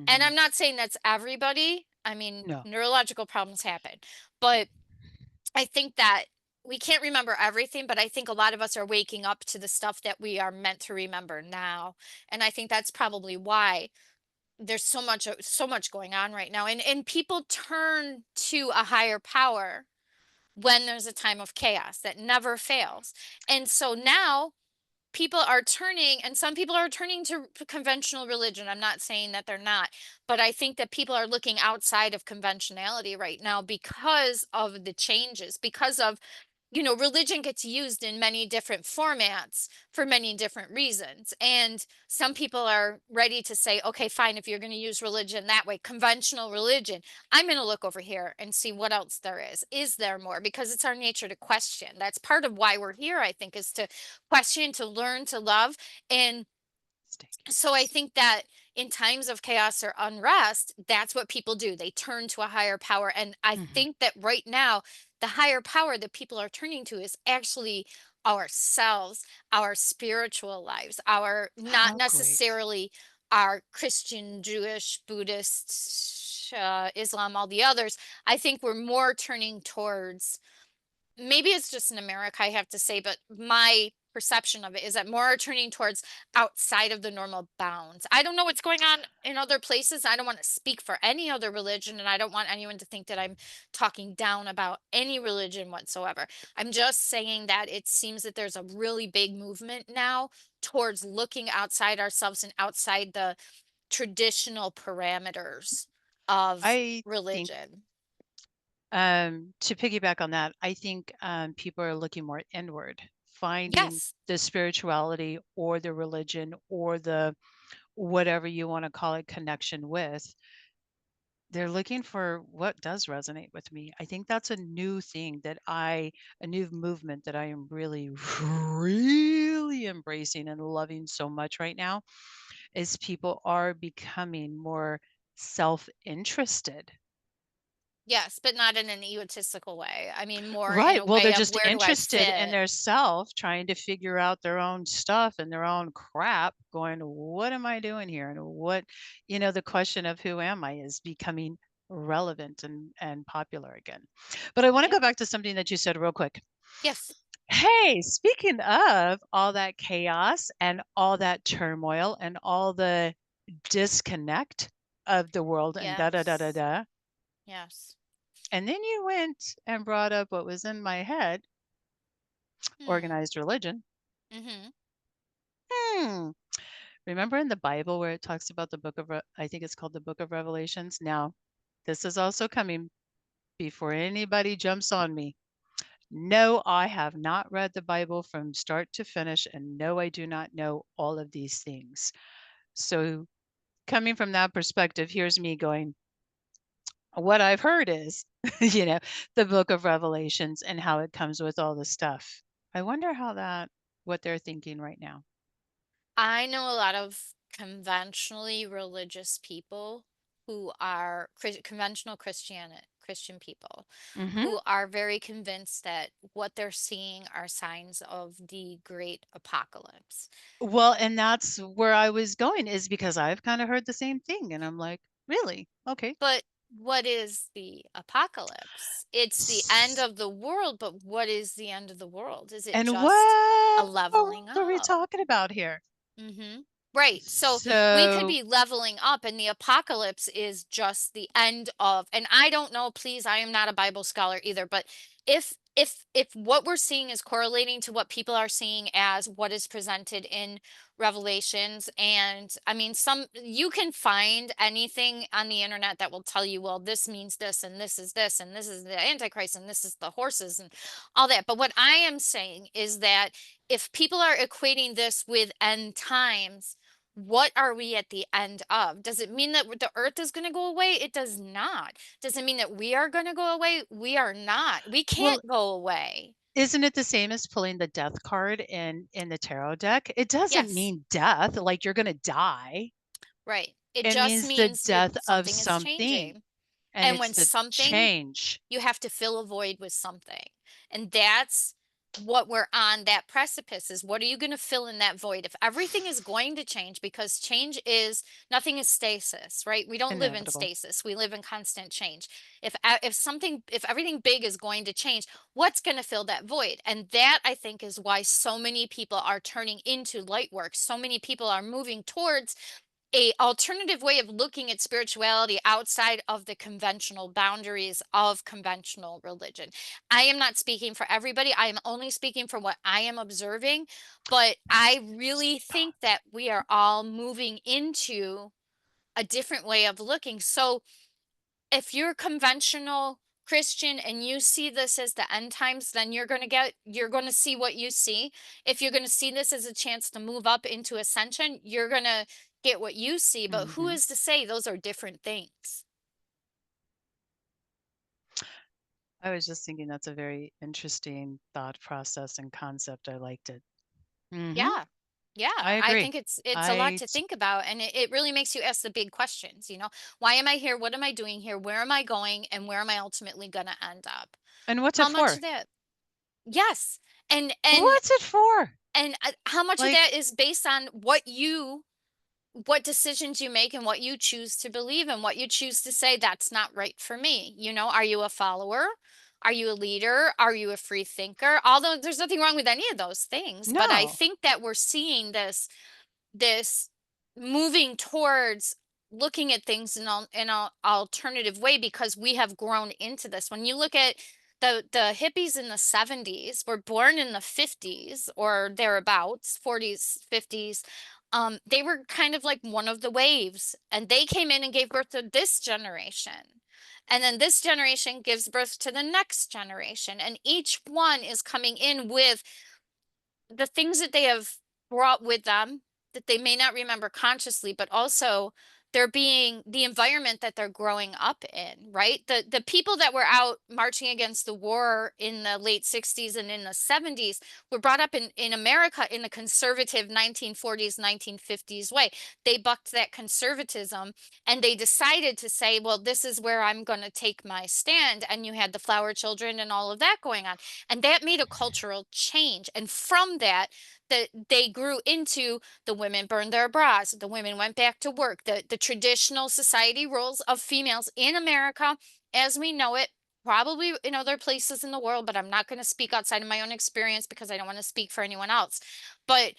And Mhm. I'm not saying that's everybody. I mean, No, neurological problems happen, but I think that we can't remember everything, but I think a lot of us are waking up to the stuff that we are meant to remember now. And I think that's probably why there's so much going on right now. And people turn to a higher power when there's a time of chaos that never fails. And so now people are turning and some people are turning to conventional religion. I'm not saying that they're not, but I think that people are looking outside of conventionality right now because of the changes, because of religion gets used in many different formats for many different reasons. And some people are ready to say, okay, fine, if you're going to use religion that way, conventional religion, I'm going to look over here and see what else there is. Is there more? Because it's our nature to question. That's part of why we're here, I think, is to question, to learn, to love. And so I staircase. think that in times of chaos or unrest, that's what people do. They turn to a higher power. And I Mhm. think that right now, the higher power that people are turning to is actually ourselves, our spiritual lives, our not How great. necessarily our Christian, Jewish, Buddhist, Islam, all the others. I think we're more turning towards, maybe it's just in America, I have to say, but my perception of it is that more are turning towards outside of the normal bounds. I don't know what's going on in other places. I don't want to speak for any other religion, and I don't want anyone to think that I'm talking down about any religion whatsoever. I'm just saying that it seems that there's a really big movement now towards looking outside ourselves and outside the traditional parameters of I think, religion. to piggyback on that, I think, people are looking more inward, finding Yes. the spirituality or the religion or the whatever you wanna call it, connection with. They're looking for what does resonate with me. I think that's a new thing that a new movement that I am really, really embracing and loving so much right now, is people are becoming more self-interested. Yes, but not in an egotistical way. I mean, more in Right. a Well, they're way of just where do I interested in fit? their self, trying to figure out their own stuff and their own crap, going, what am I doing here? And the question of who am I is becoming relevant and popular again. But I want to Yep. go back to something that you said real quick. Yes. Hey, speaking of all that chaos and all that turmoil and all the disconnect of the world and da da da da Yes. da. Yes. And then you went and brought up what was in my head, Hmm. organized religion. Mhm. Hmm. Remember in the Bible where it talks about I think it's called the Book of Revelations? Now, this is also coming before anybody jumps on me. No, I have not read the Bible from start to finish, and no, I do not know all of these things. So, coming from that perspective, here's me going, what I've heard is, you know, the book of Revelations and how it comes with all the stuff. I wonder what they're thinking right now. I know a lot of conventionally religious people who are conventional Christian people Hmm. who are very convinced that what they're seeing are signs of the great apocalypse. Well, and that's where I was going is because I've kind of heard the same thing. And I'm like, really? Okay. But what is the apocalypse? It's the end S- of the world, but what is the end of the world? Is it And just a what leveling world are we up? talking about here? Mhm. Right. So we could So, be leveling up and the apocalypse is just the end of, and I don't know, please, I am not a Bible scholar either, but if what we're seeing is correlating to what people are seeing as what is presented in Revelations, and I mean, some you can find anything on the internet that will tell you, well, this means this and this is this and this is the antichrist and this is the horses and all that. But what I am saying is that if people are equating this with end times, what are we at the end of? Does it mean that the earth is going to go away? It does not. Does it mean that we are going to go away? We are not. We well, can't go away. isn't it the same as pulling the death card in the tarot deck? It doesn't Yes, mean death, like you're going to die. right. It It just means the means it death of something is something, changing. and And it's when the something, change. you have to fill a void with something. And that's what we're on that precipice is, what are you going to fill in that void? If everything is going to change, because change is nothing is stasis, right? We don't live in Inevitable. stasis. We live in constant change. If everything big is going to change, what's going to fill that void? And that I think is why so many people are turning into light work. So many people are moving towards a alternative way of looking at spirituality outside of the conventional boundaries of conventional religion. I am not speaking for everybody. I am only speaking for what I am observing, but I really think that we are all moving into a different way of looking. So if you're conventional Christian and you see this as the end times, then you're going to see what you see. If you're going to see this as a chance to move up into ascension, you're going to get what you see. But who Hmm. is to say those are different things? I was just thinking that's a very interesting thought process and concept. I liked it. Hmm. Yeah. Yeah, I I agree. think it's a lot I to think about, and it really makes you ask the big questions, Why am I here? What am I doing here? Where am I going? And where am I ultimately going to end up? and what's How it much of for? that? Yes. And What's it for? how much of Like, that is based on what decisions you make and what you choose to believe and what you choose to say that's not right for me? Are you a follower? Are you a leader? Are you a free thinker? Although there's nothing wrong with any of those things, but I no. think that we're seeing this moving towards looking at things in an alternative way because we have grown into this. When you look at the hippies in the 70s were born in the 50s or thereabouts, 40s, 50s. They were kind of like one of the waves, and they came in and gave birth to this generation. And then this generation gives birth to the next generation. And each one is coming in with the things that they have brought with them that they may not remember consciously, but also they're being the environment that they're growing up in, right? The people that were out marching against the war in the late 60s and in the 70s were brought up in America in the conservative 1940s, 1950s way. They bucked that conservatism and they decided to say, well, this is where I'm going to take my stand. And you had the flower children and all of that going on. And that made a cultural change. And from that, they grew into the women burned their bras, the women went back to work, the traditional society roles of females in America as we know it, probably in other places in the world, but I'm not going to speak outside of my own experience because I don't want to speak for anyone else. But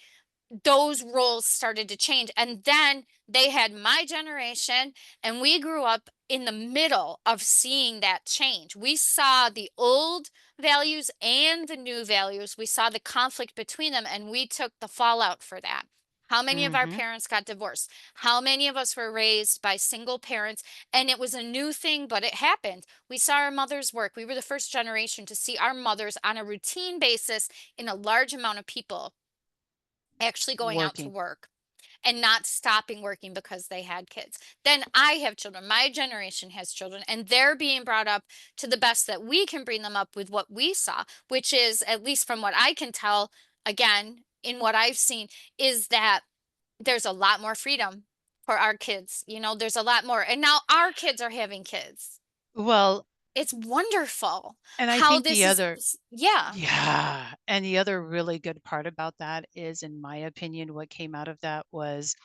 those roles started to change. And then they had my generation, and we grew up in the middle of seeing that change. We saw the old values and the new values. We saw the conflict between them, and we took the fallout for that. How many of our Mhm. parents got divorced? How many of us were raised by single parents? And it was a new thing, but it happened. We saw our mothers work. We were the first generation to see our mothers on a routine basis in a large amount of people actually going out to Working. work and not stopping working because they had kids. Then I have children. My generation has children, and they're being brought up to the best that we can bring them up with what we saw, which is, at least from what I can tell, again, in what I've seen, is that there's a lot more freedom for our kids. There's a lot more. And now our kids are having kids. Well, It's wonderful and I how think this the is, other yeah. yeah, and the other really good part about that is, in my opinion, what came out of that was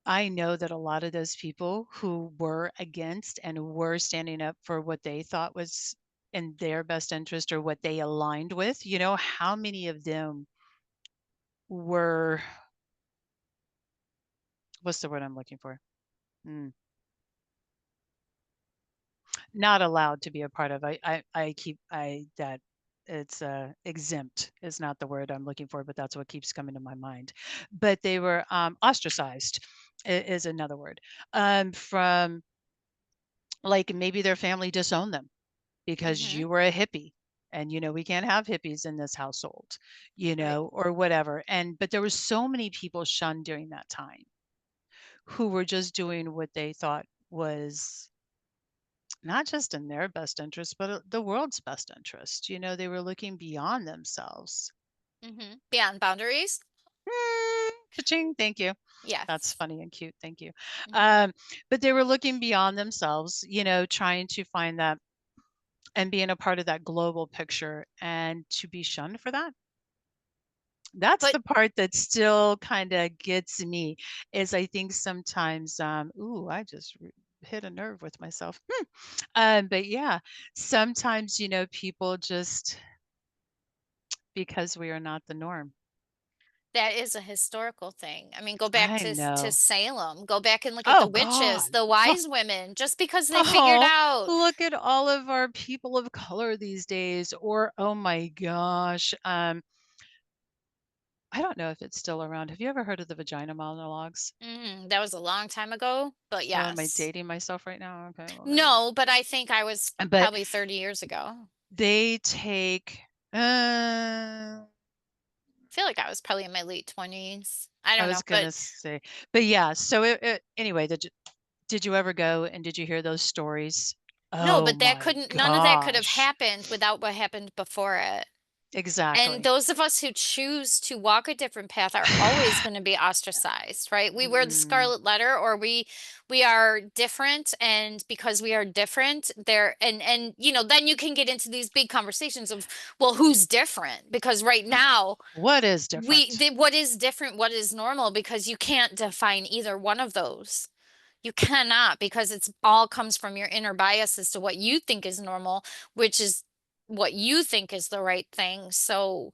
I know that a lot of those people who were against and were standing up for what they thought was in their best interest or what they aligned with, how many of them were what's the word I'm looking for? Mm, not allowed to be a part of. I keep I that it's exempt is not the word I'm looking for, but that's what keeps coming to my mind. But they were ostracized is another word from like maybe their family disowned them because Hmm. you were a hippie and we can't have hippies in this household, Right. or whatever. And but there were so many people shunned during that time who were just doing what they thought was not just in their best interest, but the world's best interest. They were looking beyond themselves. Beyond boundaries. Ka-ching, thank you. That's Yes. funny and cute. Thank you. Hmm. Um, but they were looking beyond themselves, trying to find that and being a part of that global picture, and to be shunned for that. That's But the part that still kind of gets me is I think sometimes, ooh, I just hit a nerve with myself. But yeah, sometimes, people just because we are not the norm. that is a historical thing. I mean, go back I to know. Salem. Go back and look at the Oh witches, God. the Oh, wise women, just because they figured oh, out. look at all of our people of color these days. Or oh my gosh. I don't know if it's still around. Have you ever heard of the vagina monologues? That was a long time ago, but Oh, am I yes. dating myself right now? Okay, well there we go. No, but I think I was But probably 30 years ago. they take I feel like I was probably in my late 20s. I I don't was know, but gonna say, but yeah, so anyway, did you ever go and did you hear those stories? no, Oh but that my couldn't, none of that could have gosh. happened without what happened before it. And Exactly. those of us who choose to walk a different path are always going to be ostracized, right? We wear the Mm, scarlet letter, or we are different, and because we are different, there and then you can get into these big conversations of, well, who's different? Because right now, what is different? what is different, what is normal, because you can't define either one of those. You cannot, because it's all comes from your inner bias as to what you think is normal, which is what you think is the right thing. So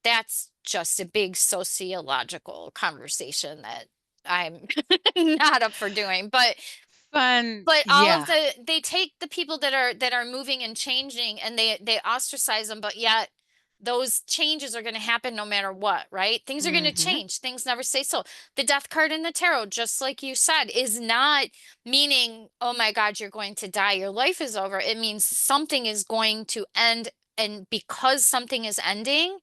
that's just a big sociological conversation that I'm not up for doing. Fun. But all of Yeah. they take the people that are moving and changing, and they ostracize them, but yet those changes are going to happen no matter what, right? Things are going to Hmm. change. Things never stay so. The death card in the tarot, just like you said, is not meaning, oh my God, you're going to die, your life is over. It means something is going to end, and because something is ending,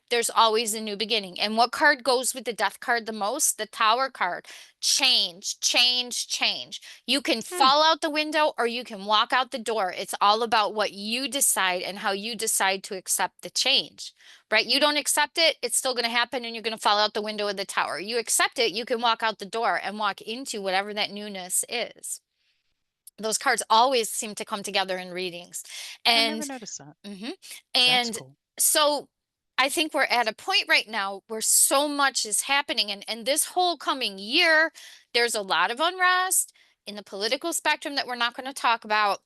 there's always a new beginning. And what card goes with the death card the most? The Tower card. Change, change, change. You can Hmm. fall out the window or you can walk out the door. It's all about what you decide and how you decide to accept the change, right? You don't accept it, it's still going to happen and you're going to fall out the window of the tower. You accept it, you can walk out the door and walk into whatever that newness is. Those cards always seem to come together in readings. I never And noticed that. mhm. That's And cool. so I think we're at a point right now where so much is happening. And this whole coming year, there's a lot of unrest in the political spectrum that we're not going to talk about,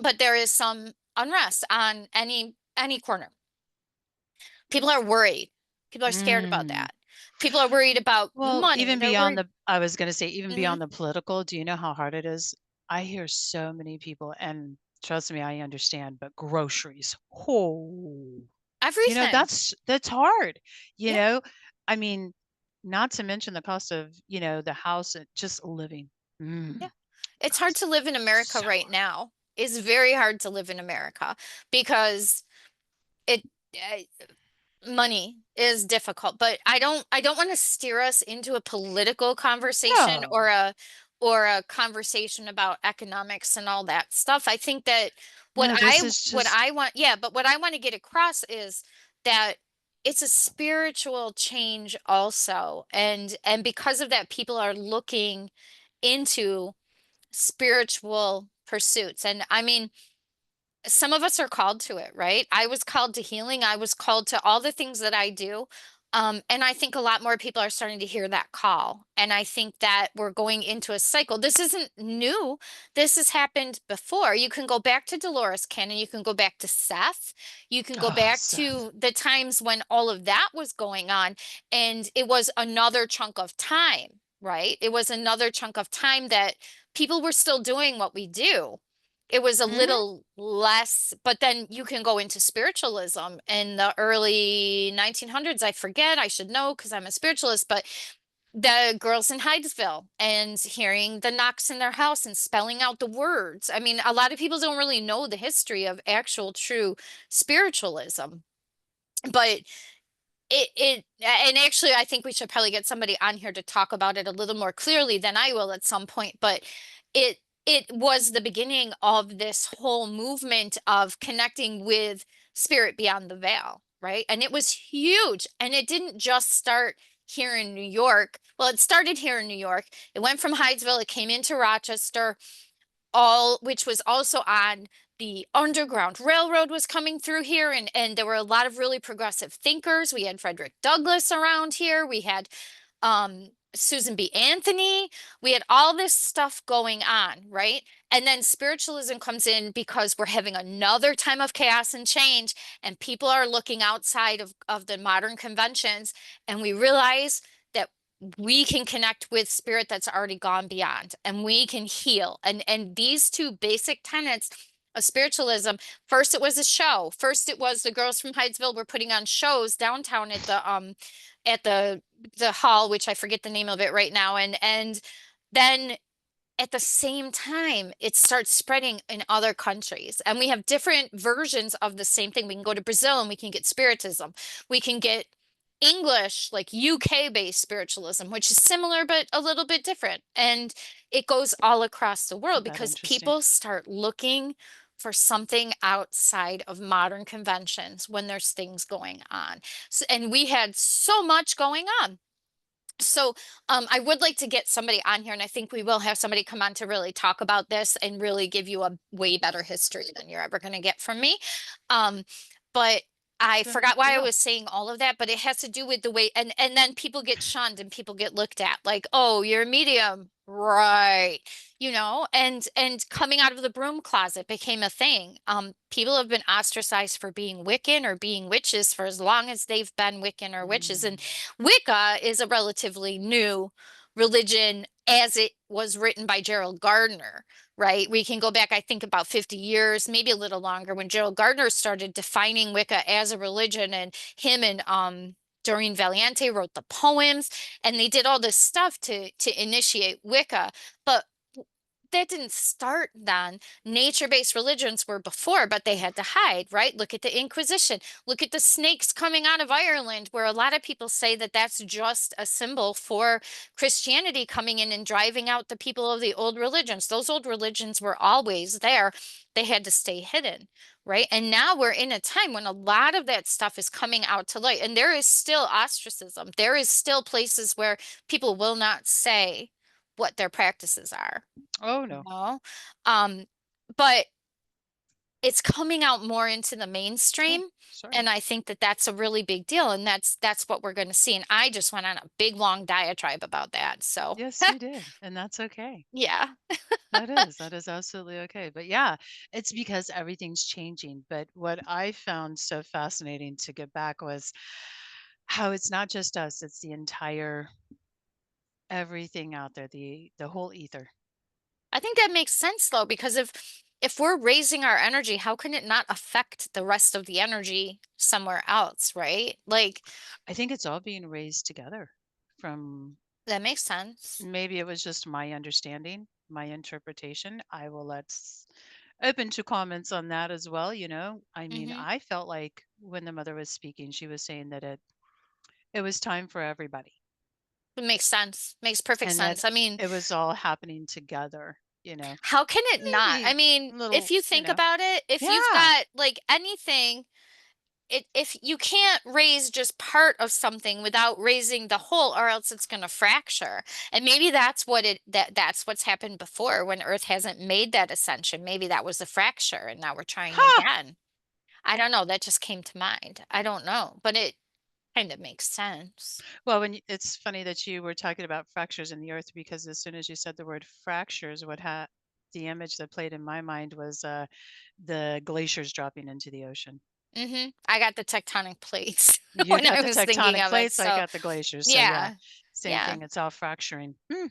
but there is some unrest on any corner. People are worried. People are scared about Mm. that. People are worried about Well, money. even They're beyond worried. the, I was going to say, even Hmm. beyond the political, do you know how hard it is? I hear so many people, and trust me, I understand, but groceries. Oh, Everything. that's hard. You Yeah. know, I mean, not to mention the cost of, the house and just living. Yeah. Mm, It's hard cost to live in America so right now. It's very hard to live in America because it uh, money is difficult, but I don't want to steer us into a political conversation hard. or a conversation about economics and all that stuff. I think that No, this is what just I want, yeah, but what I want to get across is that it's a spiritual change also. And because of that, people are looking into spiritual pursuits. And I mean, some of us are called to it, right? I was called to healing. I was called to all the things that I do. And I think a lot more people are starting to hear that call. And I think that we're going into a cycle. This isn't new. This has happened before. You can go back to Dolores Cannon. You can go back to Seth. You can go oh, back Seth. to the times when all of that was going on. And it was another chunk of time, right? It was another chunk of time that people were still doing what we do. It was a Hmm. little less, but then you can go into spiritualism in the early 1900s. I forget, I should know because I'm a spiritualist, but the girls in Hydesville and hearing the knocks in their house and spelling out the words. I mean, a lot of people don't really know the history of actual true spiritualism, but and actually I think we should probably get somebody on here to talk about it a little more clearly than I will at some point, but it it was the beginning of this whole movement of connecting with spirit beyond the veil, right? And it was huge. And it didn't just start here in New York. Well, it started here in New York. It went from Hydesville, it came into Rochester, all which was also on the Underground Railroad was coming through here, and there were a lot of really progressive thinkers. We had Frederick Douglass around here. We had Susan B. Anthony. We had all this stuff going on, right? And then spiritualism comes in because we're having another time of chaos and change, and people are looking outside of the modern conventions, and we realize that we can connect with spirit that's already gone beyond and we can heal. And these two basic tenets of spiritualism, first it was a show. First it was the girls from Hydesville were putting on shows downtown at the hall, which I forget the name of it right now. And then at the same time, it starts spreading in other countries. And we have different versions of the same thing. We can go to Brazil and we can get spiritism. We can get English, like UK based spiritualism, which is similar but a little bit different. And it goes all across the world Isn't that because interesting? people start looking for something outside of modern conventions when there's things going on. So, and we had so much going on. So, I would like to get somebody on here, and I think we will have somebody come on to really talk about this and really give you a way better history than you're ever going to get from me. Um, but I Then forgot we why I will. was saying all of that, but it has to do with the way, and then people get shunned and people get looked at like, oh, you're a medium, right? And coming out of the broom closet became a thing. People have been ostracized for being Wiccan or being witches for as long as they've been Wiccan or witches, Mm. and Wicca is a relatively new religion as it was written by Gerald Gardner, right? We can go back, I think, about 50 years, maybe a little longer, when Gerald Gardner started defining Wicca as a religion, and him and Doreen Valiente wrote the poems, and they did all this stuff to initiate Wicca. But that didn't start then. Nature-based religions were before, but they had to hide, right? Look at the Inquisition. Look at the snakes coming out of Ireland, where a lot of people say that that's just a symbol for Christianity coming in and driving out the people of the old religions. Those old religions were always there. They had to stay hidden, right? And now we're in a time when a lot of that stuff is coming out to light, and there is still ostracism. There is still places where people will not say what their practices are, Oh, you no. know? Um, but it's coming out more into the Sure, mainstream, sure. and I think that that's a really big deal, and that's what we're gonna see, and I just went on a big, long diatribe about that, so Yes, you did, and that's okay. yeah. That is absolutely okay. But yeah, it's because everything's changing. But what I found so fascinating to get back was how it's not just us, it's the entire everything out there, the whole ether. I think that makes sense, though, because if we're raising our energy, how can it not affect the rest of the energy somewhere else, right? Like, I think it's all being raised together from that makes sense. maybe it was just my understanding, my interpretation. I will open to comments on that as well, you know. I mean, Mhm. I felt like when the mother was speaking, she was saying that it was time for everybody It makes sense. Makes perfect and that sense. I mean, it was all happening together, you know. how can it not? I Maybe mean, a if little, you you think know. about it, if you've Yeah. got like anything, if you can't raise just part of something without raising the whole, or else it's going to fracture. And maybe that's what that's what's happened before when Earth hasn't made that ascension. Maybe that was a fracture, and now we're trying Ha! again. I don't know. That just came to mind. I don't know, but it kind of makes sense. Well, it's funny that you were talking about fractures in the earth because as soon as you said the word fractures, the image that played in my mind was the glaciers dropping into the ocean. I got the tectonic plates You when got I the was thinking tectonic of it. plates, I So, got the glaciers. So yeah, yeah, same yeah, thing. It's all fracturing. Hmm,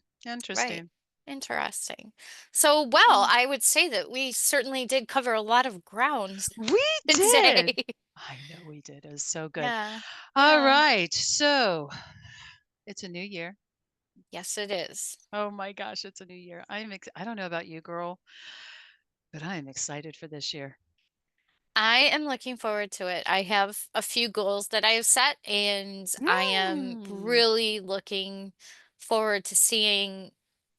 right. interesting. Interesting. So, well, Hmm. I would say that we certainly did cover a lot of ground We today. did. I know we did. It was so good. Yeah, All yeah. right. So it's a new year. Yes, it is. Oh my gosh, it's a new year. I don't know about you, girl, but I am excited for this year. I am looking forward to it. I have a few goals that I have set, and I am Mm. really looking forward to seeing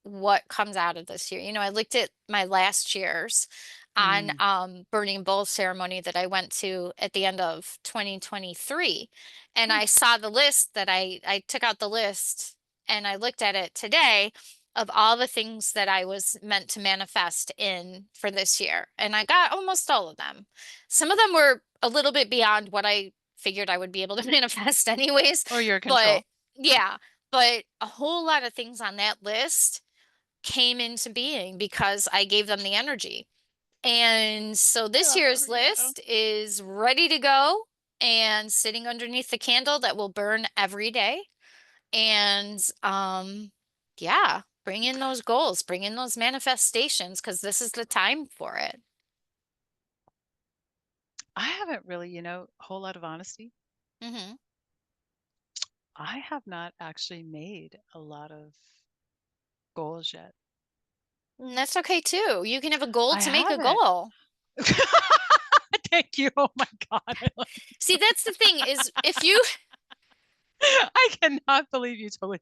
what comes out of this year. I looked at my last year's on Mm. burning bowl ceremony that I went to at the end of 2023, and Mm. I saw the list that I took out the list and I looked at it today of all the things that I was meant to manifest in for this year, and I got almost all of them. Some of them were a little bit beyond what I figured I would be able to manifest anyways, Or your but control. yeah, but a whole lot of things on that list came into being because I gave them the energy. And so I this love it year's for you. list is ready to go and sitting underneath the candle that will burn every day. And yeah, bring in those goals, bring in those manifestations because this is the time for it. I haven't really, a whole lot of honesty. Hmm. I have not actually made a lot of goals yet. And that's okay too. You can have a goal I to make a haven't. goal. Thank you. Oh my God. I love you See, so that's the thing is if you I cannot believe you told me.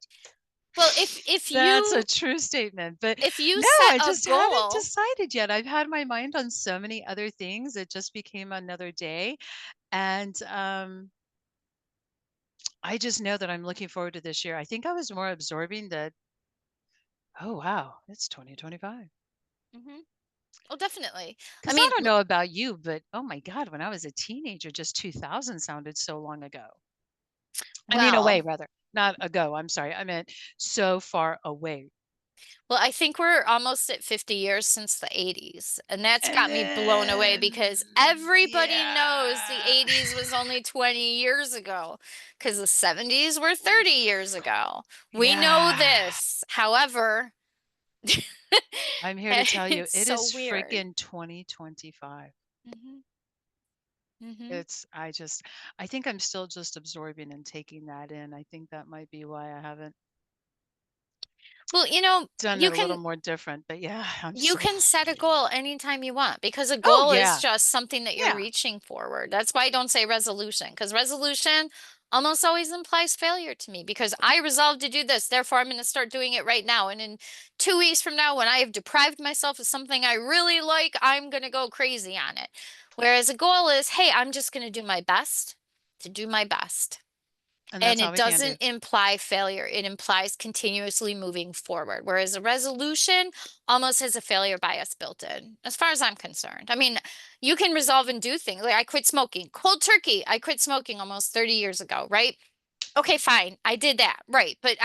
well, if That's a you true statement. But if you no, set I a just haven't goal, decided yet. I've had my mind on so many other things. It just became another day. And I just know that I'm looking forward to this year. I think I was more absorbing that, oh, wow, it's 2025. hmm well, definitely. I Because I mean, don't know about you, but oh my God, when I was a teenager, just 2000 sounded so long ago. I mean, away, well, rather, not ago. I'm sorry. I meant so far away. I think we're almost at 50 years since the 80s, and that's And got me blown away then, because everybody knows the yeah, 80s was only 20 years ago because the 70s were 30 years ago. We know yeah. this. However, I'm here to tell you, it's it so is weird. freaking 2025. Hmm. Hmm. I think I'm still just absorbing and taking that in. I think that might be why I haven't. Well, Done you it a little can more different, but yeah, I'm You so can set a goal anytime you want because a Oh, goal is yeah. just something that you're Yeah. reaching forward. That's why I don't say resolution because resolution almost always implies failure to me because I resolved to do this. Therefore, I'm going to start doing it right now. And in 2 weeks from now, when I have deprived myself of something I really like, I'm going to go crazy on it. Whereas a goal is, hey, I'm just going to do my best to do my best. And And that's all it we can do. doesn't imply failure. It implies continuously moving forward. Whereas a resolution almost has a failure bias built in, as far as I'm concerned. I mean, you can resolve and do things. Like I quit smoking, cold turkey. I quit smoking almost 30 years ago, right? Okay, fine. I did that. Right. But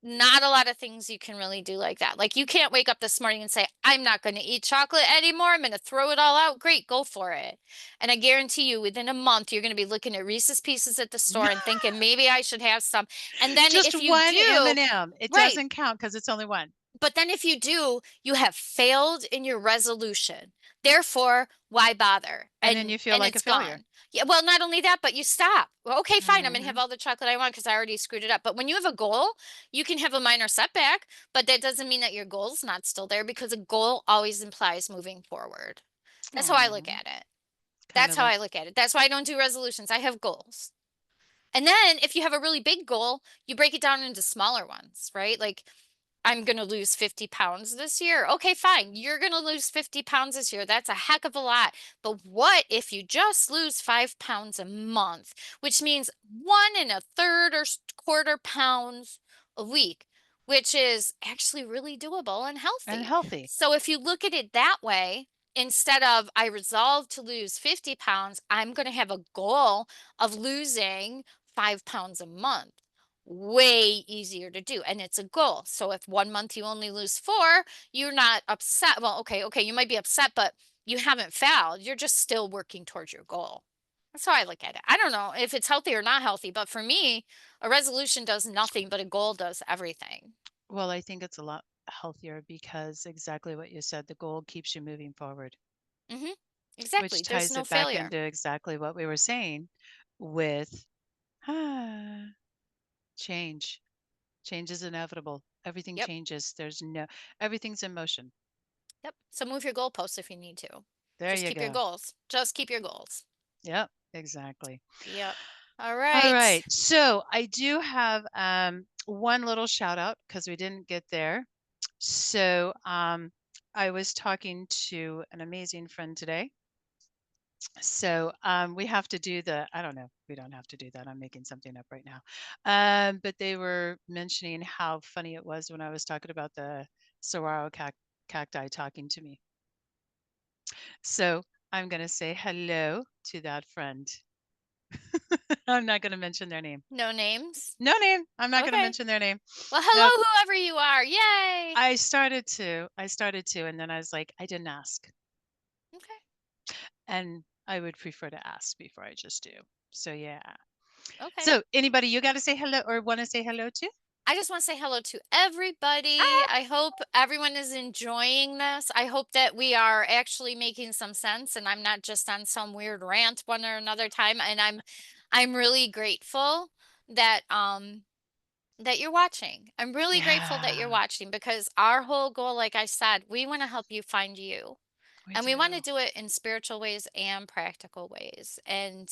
not a lot of things you can really do like that. Like you can't wake up this morning and say, I'm not going to eat chocolate anymore. I'm going to throw it all out. Great, go for it. And I guarantee you within a month, you're going to be looking at Reese's Pieces at the store and thinking, maybe I should have some. And then Just if you one do, M&M. It right, doesn't count because it's only one. but then if you do, you have failed in your resolution. Therefore, why bother? And then And you feel and like a it's failure. gone. Yeah, well, not only that, but you stop. Well, okay, fine, I'm gonna have Mhm. all the chocolate I want because I already screwed it up. But when you have a goal, you can have a minor setback, but that doesn't mean that your goal's not still there because a goal always implies moving forward. That's how I look Aw, at it. kinda That's how like I look at it. That's why I don't do resolutions. I have goals. And then if you have a really big goal, you break it down into smaller ones, right? Like I'm going to lose 50 pounds this year. Okay, fine. You're going to lose 50 pounds this year. That's a heck of a lot. But what if you just lose 5 pounds a month, which means 1 1/3 or quarter pounds a week, which is actually really doable and and healthy. healthy. So if you look at it that way, instead of I resolve to lose 50 pounds, I'm going to have a goal of losing 5 pounds a month. Way easier to do, and it's a goal. So if 1 month you only lose 4, you're not upset. Well, okay, you might be upset, but you haven't failed. You're just still working towards your goal. That's how I look at it. I don't know if it's healthy or not healthy, but for me, a resolution does nothing, but a goal does everything. Well, I think it's a lot healthier because exactly what you said, the goal keeps you moving forward, Hmm. which Exactly. There's ties no it back failure. into exactly what we were saying with change. Change is inevitable. Everything Yep. changes. Everything's in motion. Yep. So move your goalposts if you need to. There Just you keep your go. goals. Just keep your goals. Yep, exactly. Yep. All All right. right. So I do have one little shout out because we didn't get there. So I was talking to an amazing friend today. So we have to do I don't know, we don't have to do that. I'm making something up right now. But they were mentioning how funny it was when I was talking about the saguaro cacti talking to me. So I'm going to say hello to that friend. I'm not going to mention their name. No names. No name. I'm not going to Okay. mention their name. Well, No, hello, whoever you are. Yay. I started to, and then I was like, I didn't ask. Okay. And I would prefer to ask before I just do. So yeah. Okay. So anybody you got to say hello or want to say hello to? I just want to say hello to everybody. I hope everyone is enjoying this. I hope that we are actually making some sense and I'm not just on some weird rant one or another time. And I'm really grateful that that you're watching. I'm really grateful that you're Yeah, watching because our whole goal, like I said, we want to help you find you. we And we want to do. do it in spiritual ways and practical ways. And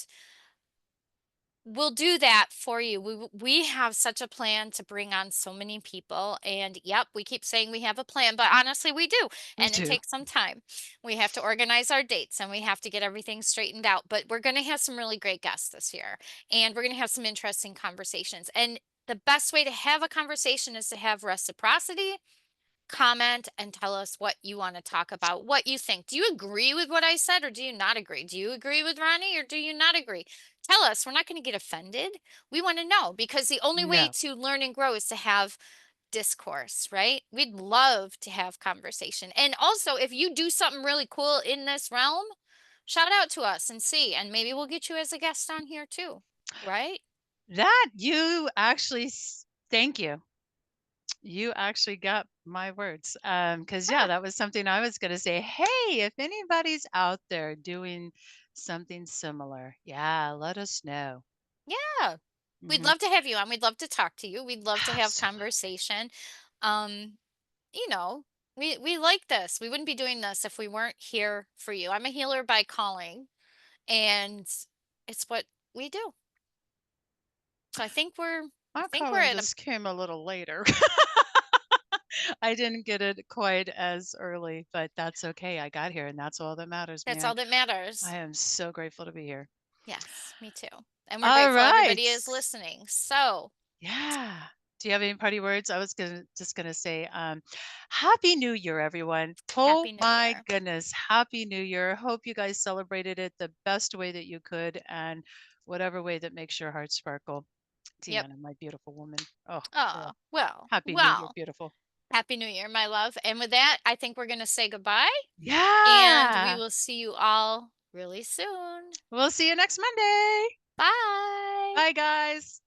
we'll do that for you. We have such a plan to bring on so many people. And yep, we keep saying we have a plan, but honestly, we do. We And it do. takes some time. We have to organize our dates and we have to get everything straightened out. But we're going to have some really great guests this year. And we're going to have some interesting conversations. And the best way to have a conversation is to have reciprocity, comment, and tell us what you want to talk about, what you think. Do you agree with what I said or do you not agree? Do you agree with Ronnie or do you not agree? Tell us. We're not going to get offended. We want to know because the only way No. to learn and grow is to have discourse, right? We'd love to have conversation. And also, if you do something really cool in this realm, shout out to us and see, and maybe we'll get you as a guest on here too, right? That you actually thank you. You actually got my words. Because yeah, Ah, that was something I was gonna say. Hey, if anybody's out there doing something similar, yeah, let us know. yeah. We'd Mhm. love to have you on. We'd love to talk to you. We'd love to have Absolutely. conversation. Um, you know, we like this. We wouldn't be doing this if we weren't here for you. I'm a healer by calling, and it's what we do. So I My think we're calling at a just came a little later. I didn't get it quite as early, but that's okay. I got here, and that's all that matters, that's man. all that I matters. am so grateful to be here. Yes, me too. And we're All grateful right. everybody is listening. So, Yeah. Do you have any party words? I was gonna say, Happy New Year, everyone. Oh happy new my year. goodness. Happy New Year. Hope you guys celebrated it the best way that you could and whatever way that makes your heart sparkle. Yep. Deanna, my beautiful woman. Oh, Oh, girl. well, Happy New Year, well. beautiful. Happy New Year, my love. And with that, I think we're going to say goodbye and we Yeah. will see you all really soon. We'll see you next Monday. Bye. Bye, guys.